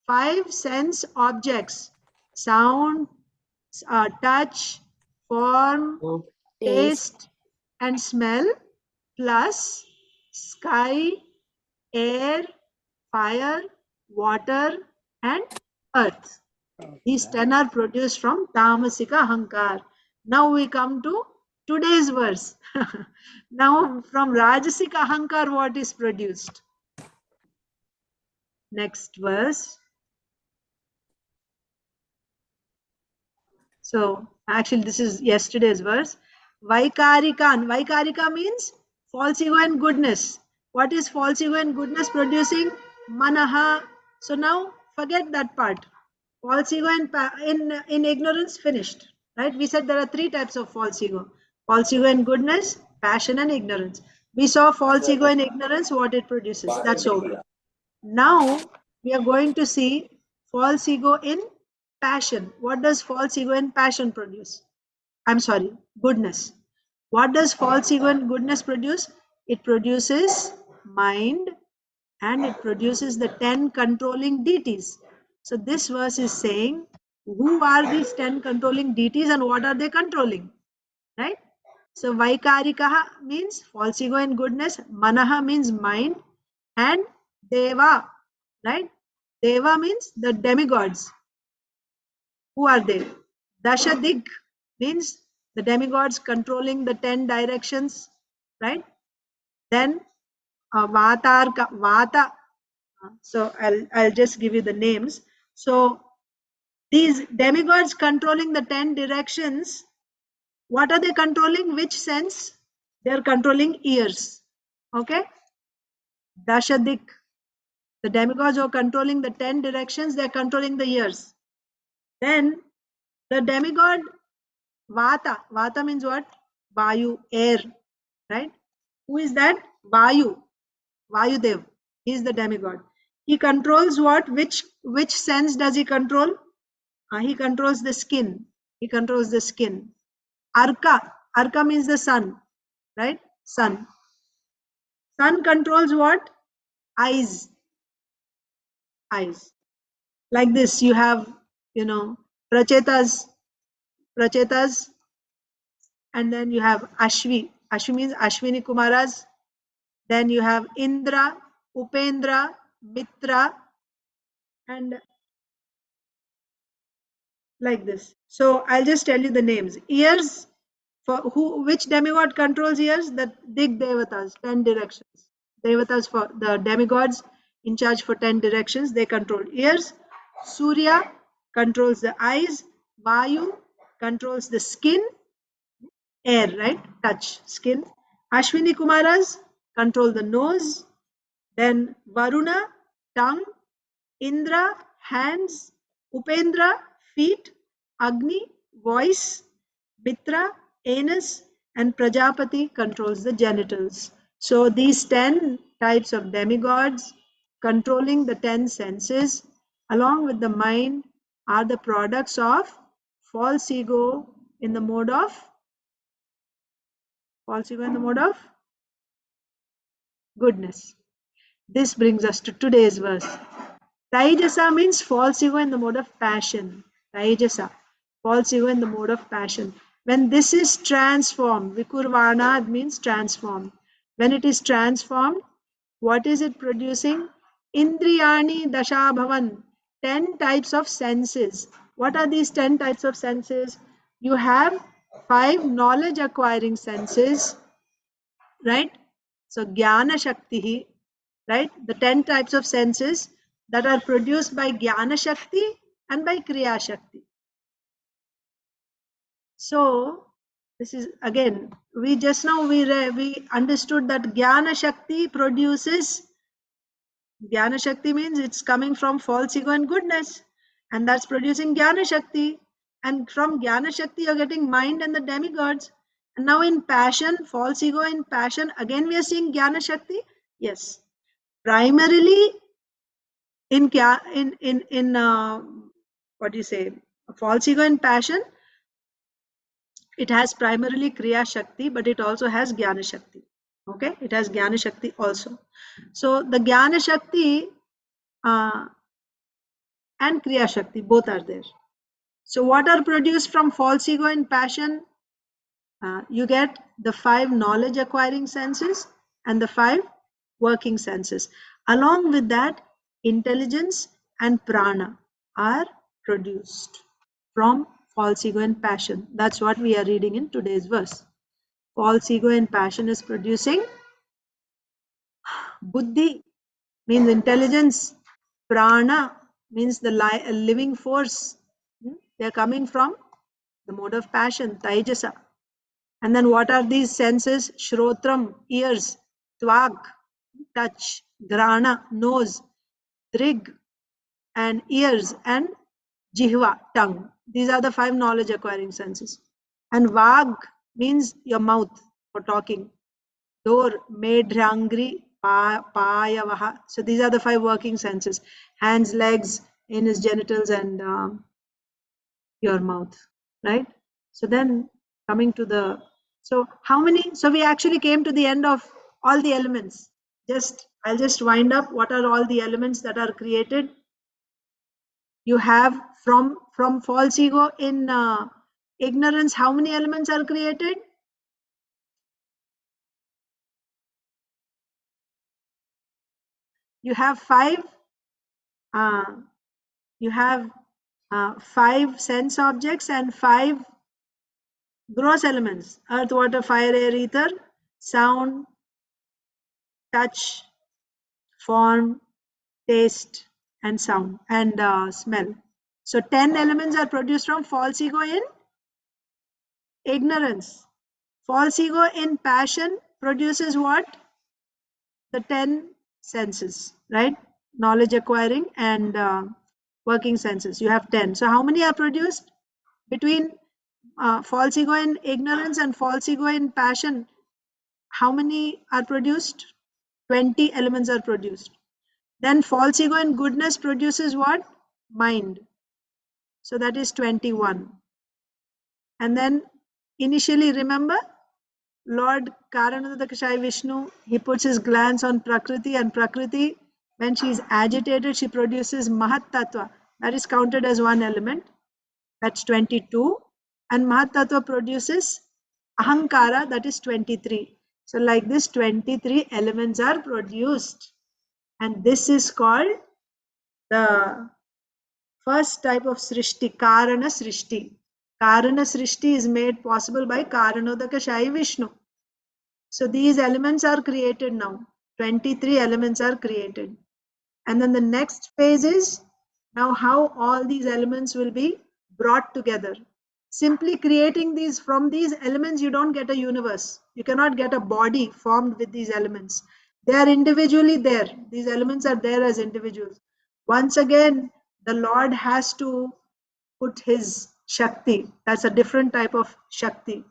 S1: 5 sense objects: sound, touch, form, taste, and smell, plus sky, air, fire, water, and earth. These 10 are produced from tamasika ahankar. Now we come to today's verse. Now from rajasika ahankar, what is produced? Next verse. So actually this is yesterday's verse. Vaikarika means false ego and goodness. What is false ego and goodness producing? Manaha. So now forget that part. False ego in ignorance, finished. Right? We said there are 3 types of false ego. False ego and goodness, passion, and ignorance. We saw false ego and ignorance, what it produces. That's over. Now we are going to see false ego in passion. What does false ego and passion produce? I'm sorry, goodness. What does false ego and goodness produce? It produces mind, and it produces the 10 controlling deities. So this verse is saying, who are these 10 controlling deities and what are they controlling? Right? So Vaikarikaha means false ego and goodness. Manaha means mind. And Deva, right? Deva means the demigods. Who are they? Dashadik means the demigods controlling the 10 directions, right? Then Vatarka, Vata. So I'll just give you the names. So these demigods controlling the 10 directions, what are they controlling? Which sense? They are controlling ears. Okay? Dashadik. The demigods are controlling the 10 directions, they are controlling the ears. Then the demigod Vata. Vata means what? Vayu, air, right? Who is that? Vayu. Vayudev. He is the demigod. He controls what? Which sense does he control? He controls the skin. He controls the skin. Arka. Arka means the sun, right? Sun. Sun controls what? Eyes. Eyes. Like this, you have, prachetas, and then you have Ashvi. Ashvi means Ashwini Kumaras. Then you have Indra, Upendra, Mitra, and like this. So I'll just tell you the names. Ears, for which demigod controls ears? The Dig Devatas, 10 directions. Devatas for the demigods in charge for 10 directions, they control ears. Surya controls the eyes. Vayu controls the skin. Air, right? Touch, skin. Ashwini Kumaras control the nose. Then Varuna, tongue. Indra, hands. Upendra, feet. Agni, voice. Mitra, anus. And Prajapati controls the genitals. So these 10 types of demigods controlling the 10 senses along with the mind are the products of false ego in the mode of goodness. This brings us to today's verse. Taijasa means false ego in the mode of passion. Taijasa, false ego in the mode of passion. When this is transformed, Vikurvana means transformed. When it is transformed, what is it producing? Indriyani Dashabhavan, 10 types of senses. What are these 10 types of senses? You have 5 knowledge acquiring senses, right? So Jnana Shakti, right? The 10 types of senses that are produced by Jnana Shakti and by Kriya Shakti. So this is again, we just now we understood that Jnana Shakti produces, Jnana Shakti means it's coming from false ego and goodness, and that's producing Jnana Shakti. And from Jnana Shakti, you're getting mind and the demigods. And now in passion, false ego in passion, again we are seeing Jnana Shakti. Yes, primarily in what do you say? False ego in passion. It has primarily Kriya Shakti, but it also has Jnana Shakti. Okay, it has Jnana Shakti also. So the Jnana Shakti and Kriya Shakti, both are there. So what are produced from false ego and passion? You get the 5 knowledge acquiring senses and the 5 working senses. Along with that, intelligence and prana are produced from false ego and passion. That's what we are reading in today's verse. False ego and passion is producing buddhi, means intelligence. Prana means the living force. They are coming from the mode of passion, taijasa. And then what are these senses? Shrotram, ears. Tvag, touch. Grana, nose. Drig, and ears. And jihva, tongue. These are the 5 knowledge acquiring senses. And vag means your mouth for talking. Dor, medhrangri, payavaha. So these are the 5 working senses. Hands, legs, anus, genitals, and your mouth, right? So then coming to the, so how many, so we actually came to the end of all the elements. I'll just wind up what are all the elements that are created. You have from false ego in ignorance, how many elements are created? you have five sense objects and 5 gross elements: earth, water, fire, air, ether, sound, touch, form, taste, and sound, and smell. So 10 elements are produced from false ego in ignorance. False ego in passion produces what? The 10 senses, right? Knowledge acquiring and working senses. You have 10. So how many are produced? Between false ego in ignorance and false ego in passion, how many are produced? 20 elements are produced. Then false ego in goodness produces what? Mind. So that is 21. And then initially, remember, Lord Karanodakashai Vishnu, he puts his glance on Prakriti, and Prakriti, when she is agitated, she produces Mahat Tattva. That is counted as one element. That's 22. And Mahat Tattva produces Ahankara, that is 23. So like this, 23 elements are produced. And this is called the first type of Srishti, Karana Srishti. Karana Srishti is made possible by Karanodakashai Vishnu. So these elements are created now. 23 elements are created. And then the next phase is now how all these elements will be brought together. Simply creating these from these elements, you don't get a universe. You cannot get a body formed with these elements. They are individually there. These elements are there as individuals. Once again, the Lord has to put his Shakti. That's a different type of Shakti,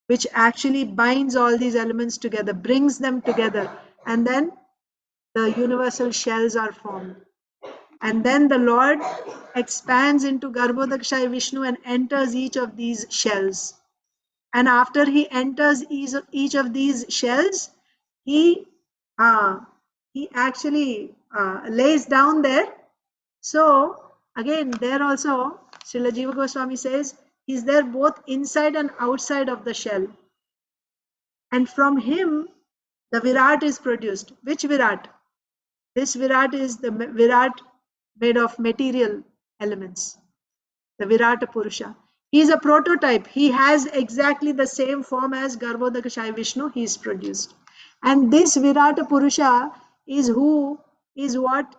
S1: which actually binds all these elements together, brings them together, and then the universal shells are formed. And then the Lord expands into Garbhodakshai Vishnu and enters each of these shells. And after he enters each of these shells, he actually lays down there. So again, there also, Srila Jiva Goswami says, he's there both inside and outside of the shell. And from him, the Virat is produced. Which Virat? This Virat is the Virat made of material elements, the Virata Purusha. He is a prototype. He has exactly the same form as Garbhodakashai Vishnu he is produced. And this Virata Purusha is who is what?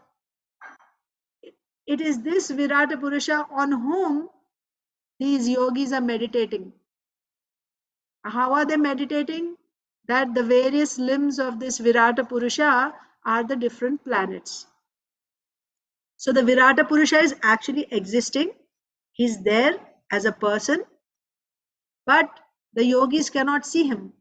S1: It is this Virata Purusha on whom these yogis are meditating. How are they meditating? That the various limbs of this Virata Purusha are the different planets. So the Virata Purusha is actually existing. He's there as a person, but the yogis cannot see him.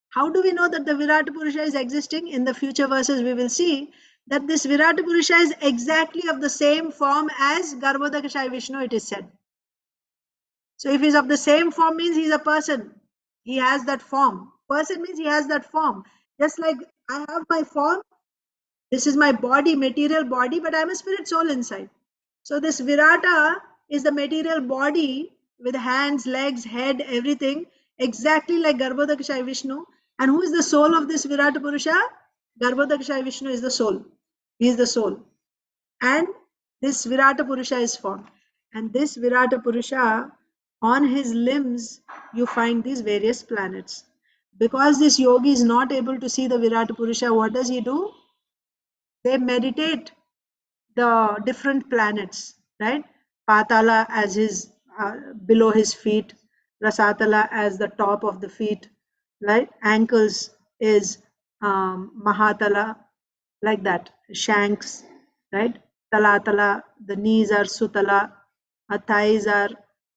S1: How do we know that the Virata Purusha is existing? In the future verses, we will see that this Virata Purusha is exactly of the same form as Garbhodakashai Vishnu, it is said. So if he's of the same form, means he's a person. He has that form. Person means he has that form. Just like I have my form, this is my body, material body, but I'm a spirit soul inside. So this Virata is the material body with hands, legs, head, everything, exactly like Garbhodakashai Vishnu. And who is the soul of this Virata Purusha? Garbhodakashai Vishnu is the soul. He is the soul. And this Virata Purusha is formed. And this Virata Purusha, on his limbs, you find these various planets. Because this yogi is not able to see the Virata Purusha, what does he do? They meditate the different planets, right? Patala as his below his feet, Rasatala as the top of the feet, right? Ankles is Mahatala, like that. Shanks, right? Talatala, the knees are Sutala, thighs are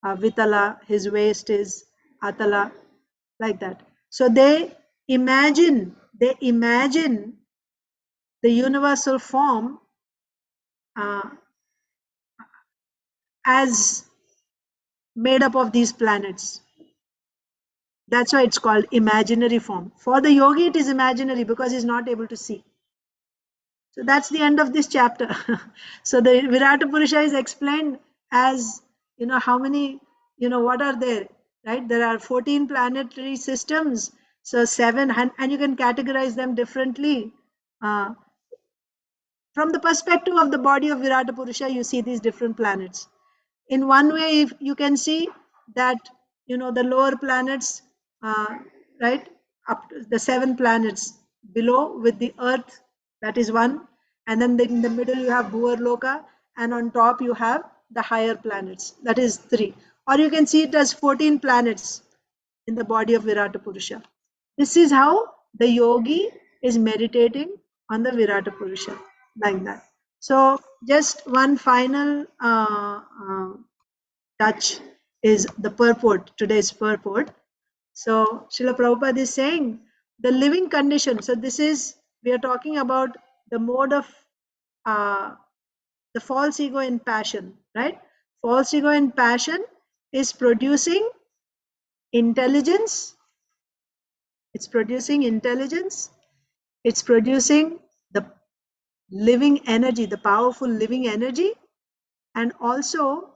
S1: Vitala, his waist is Atala, like that. So they imagine the universal form as made up of these planets. That's why it's called imaginary form. For the yogi, it is imaginary because he's not able to see. So that's the end of this chapter. So the Virata Purusha is explained as, how many, what are there, right? There are 14 planetary systems. So 7, and you can categorize them differently. from the perspective of the body of Virata Purusha, you see these different planets. In one way, if you can see that, the lower planets, right, up to the 7 planets below with the earth, that is one. And then in the middle, you have Bhuvarloka, and on top, you have the higher planets, that is 3. Or you can see it as 14 planets in the body of Virata Purusha. This is how the yogi is meditating on the Virata Purusha, like that. So just one final touch is the purport, today's purport. So Srila Prabhupada is saying the living condition. So this is, we are talking about the mode of the false ego in passion, right? False ego in passion is producing intelligence. It's producing intelligence. It's producing the living energy, the powerful living energy, and also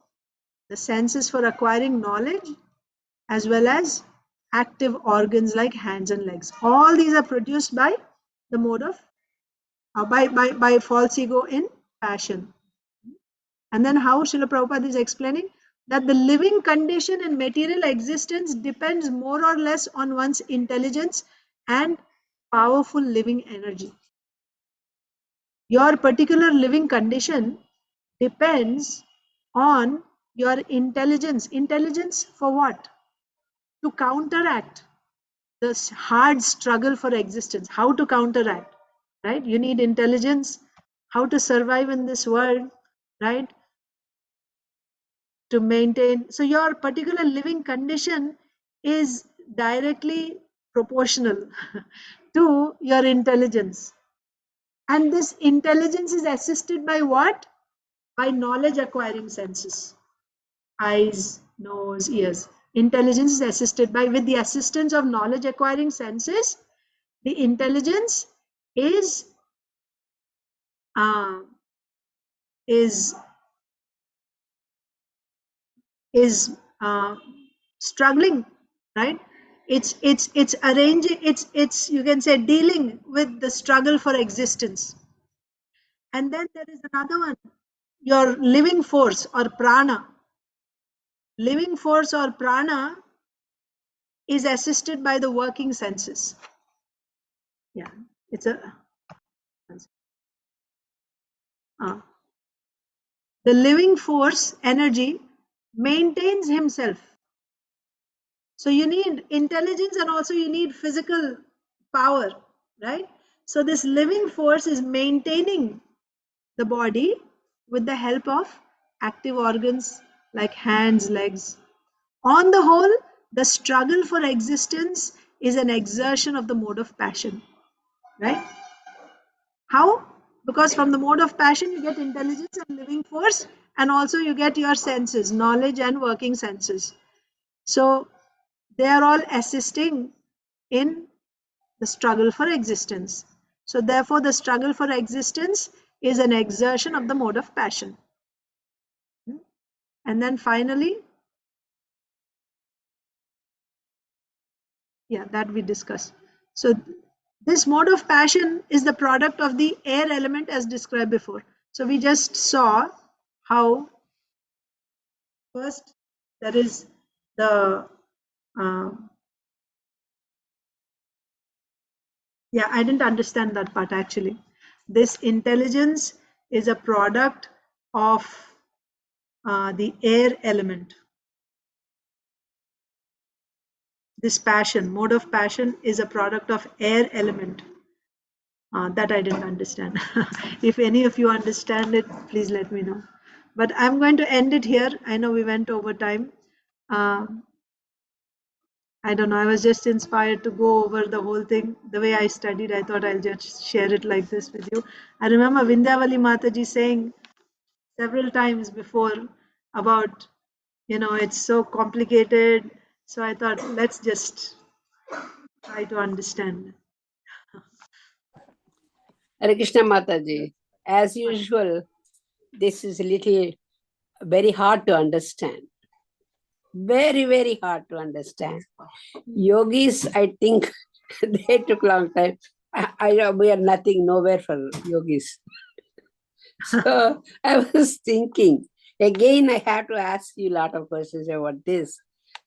S1: the senses for acquiring knowledge, as well as active organs like hands and legs. All these are produced by the mode of by false ego in passion. And then how Srila Prabhupada is explaining that the living condition in material existence depends more or less on one's intelligence and powerful living energy. Your particular living condition depends on your intelligence. Intelligence for what? To counteract this hard struggle for existence. How to counteract, right? You need intelligence, how to survive in this world, right? To maintain. So your particular living condition is directly proportional to your intelligence. And this intelligence is assisted by what? By knowledge acquiring senses. Eyes, nose, ears. Intelligence is assisted by, with the assistance of knowledge acquiring senses, the intelligence is struggling, right? It's arranging, it's you can say dealing with the struggle for existence. And then there is another one, your living force or prana. Living force or prana is assisted by the working senses. Yeah, it's a the living force energy maintains himself. So you need intelligence and also you need physical power, right? So this living force is maintaining the body with the help of active organs like hands, legs. On the whole, the struggle for existence is an exertion of the mode of passion, right? How? Because from the mode of passion, you get intelligence and living force, and also you get your senses, knowledge and working senses. So they are all assisting in the struggle for existence. So therefore, the struggle for existence is an exertion of the mode of passion. And then finally, yeah, that we discussed. So this mode of passion is the product of the air element as described before. So we just saw how first there is the yeah, I didn't understand that part actually. This intelligence is a product of the air element. This passion, mode of passion, is a product of air element. That I didn't understand. If any of you understand it, please let me know. But I'm going to end it here. I know we went over time. I don't know, I was just inspired to go over the whole thing. The way I studied, I thought I'll just share it like this with you. I remember Vindhyavali Mataji saying several times before about, it's so complicated. So I thought, let's just try to understand.
S6: Hare Krishna Mataji, as usual, this is very hard to understand. Very, very hard to understand. Yogis, I think they took long time. I know we are nothing, nowhere for yogis. So I was thinking, again, I have to ask you a lot of questions about this.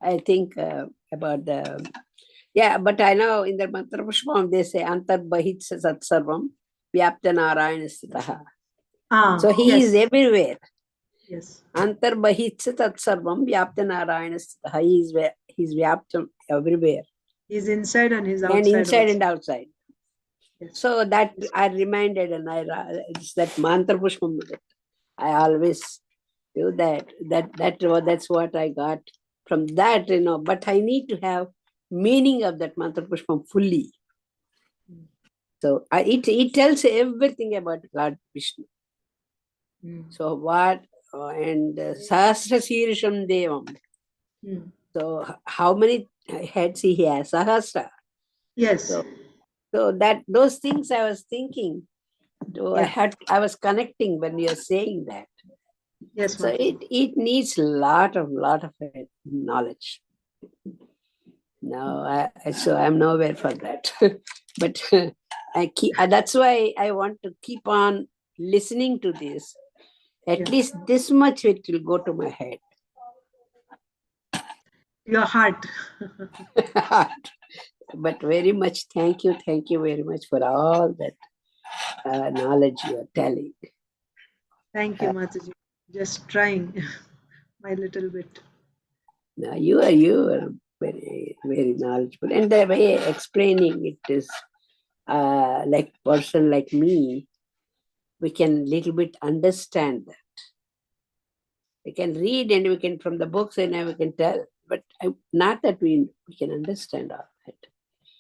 S6: I think about the, yeah, but I know in the Mantra Pushpam, they say, Antar Bahit Sat Sarvam, Vyapta Narayana Sthitaha. So he is everywhere.
S1: Yes.
S6: Antar Bahit Sat Sarvam, Vyapta Narayana Sthitaha. He's Vyapta everywhere.
S1: He's inside and he's outside.
S6: And inside
S1: also.
S6: and outside.
S1: Yes.
S6: So that
S1: Yes.
S6: I reminded, and it's that Mantra Pushpam that I always do that. That's what I got from that, but I need to have meaning of that Mantra Pushpam fully. So it tells everything about God Vishnu. So what, and Sahasra Sirisham Devam. So how many heads he has? Sahasra.
S1: Yes.
S6: So that those things I was thinking. So
S1: Yeah.
S6: I was connecting when you're saying that.
S1: Yes.
S6: So
S1: Mataji.
S6: it needs lot of knowledge. No, so I'm nowhere for that. But that's why I want to keep on listening to this. At least this much it will go to my head.
S1: Your heart.
S6: But very much thank you very much for all that knowledge you are telling.
S1: Thank you, Mataji. Just trying my little bit.
S6: Now you are very, very knowledgeable, and the way explaining it is like person like me, we can little bit understand that. We can read and we can from the books and we can tell, but not that we can understand all that.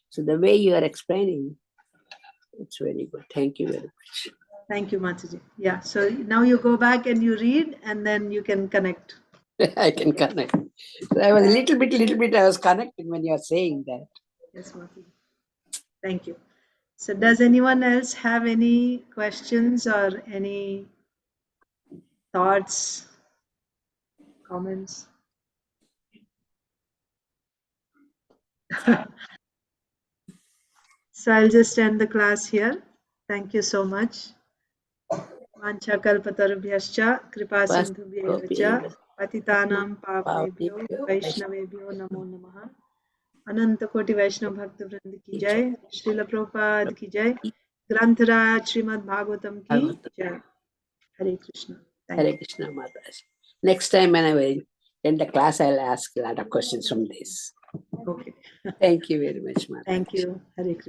S6: So the way you are explaining, it's very good. Thank you very much.
S1: Thank you, Mataji. Yeah. So now you go back and you read, and then you can connect.
S6: I can connect. So I was little bit, I was connecting when you are saying that.
S1: Yes, Mataji. Thank you. So does anyone else have any questions or any thoughts, comments? So I'll just end the class here. Thank you so much. Vancha kalpatarubhyascha kripa sindhubhyev cha patitanam pavnebhyo vaishnavebhyo namo namaha. अनंत कोटि वैष्णव भक्त वृंद की जय, श्रील प्रभुपाद की जय, ग्रंथराज श्रीमद् भागवतम की जय. Hare Krishna.
S6: Hare Krishna Mataji. Next time when I will end the class, I'll ask a lot of questions from this.
S1: Okay.
S6: Thank you very much, Mataji.
S1: Thank you. Hare Krishna.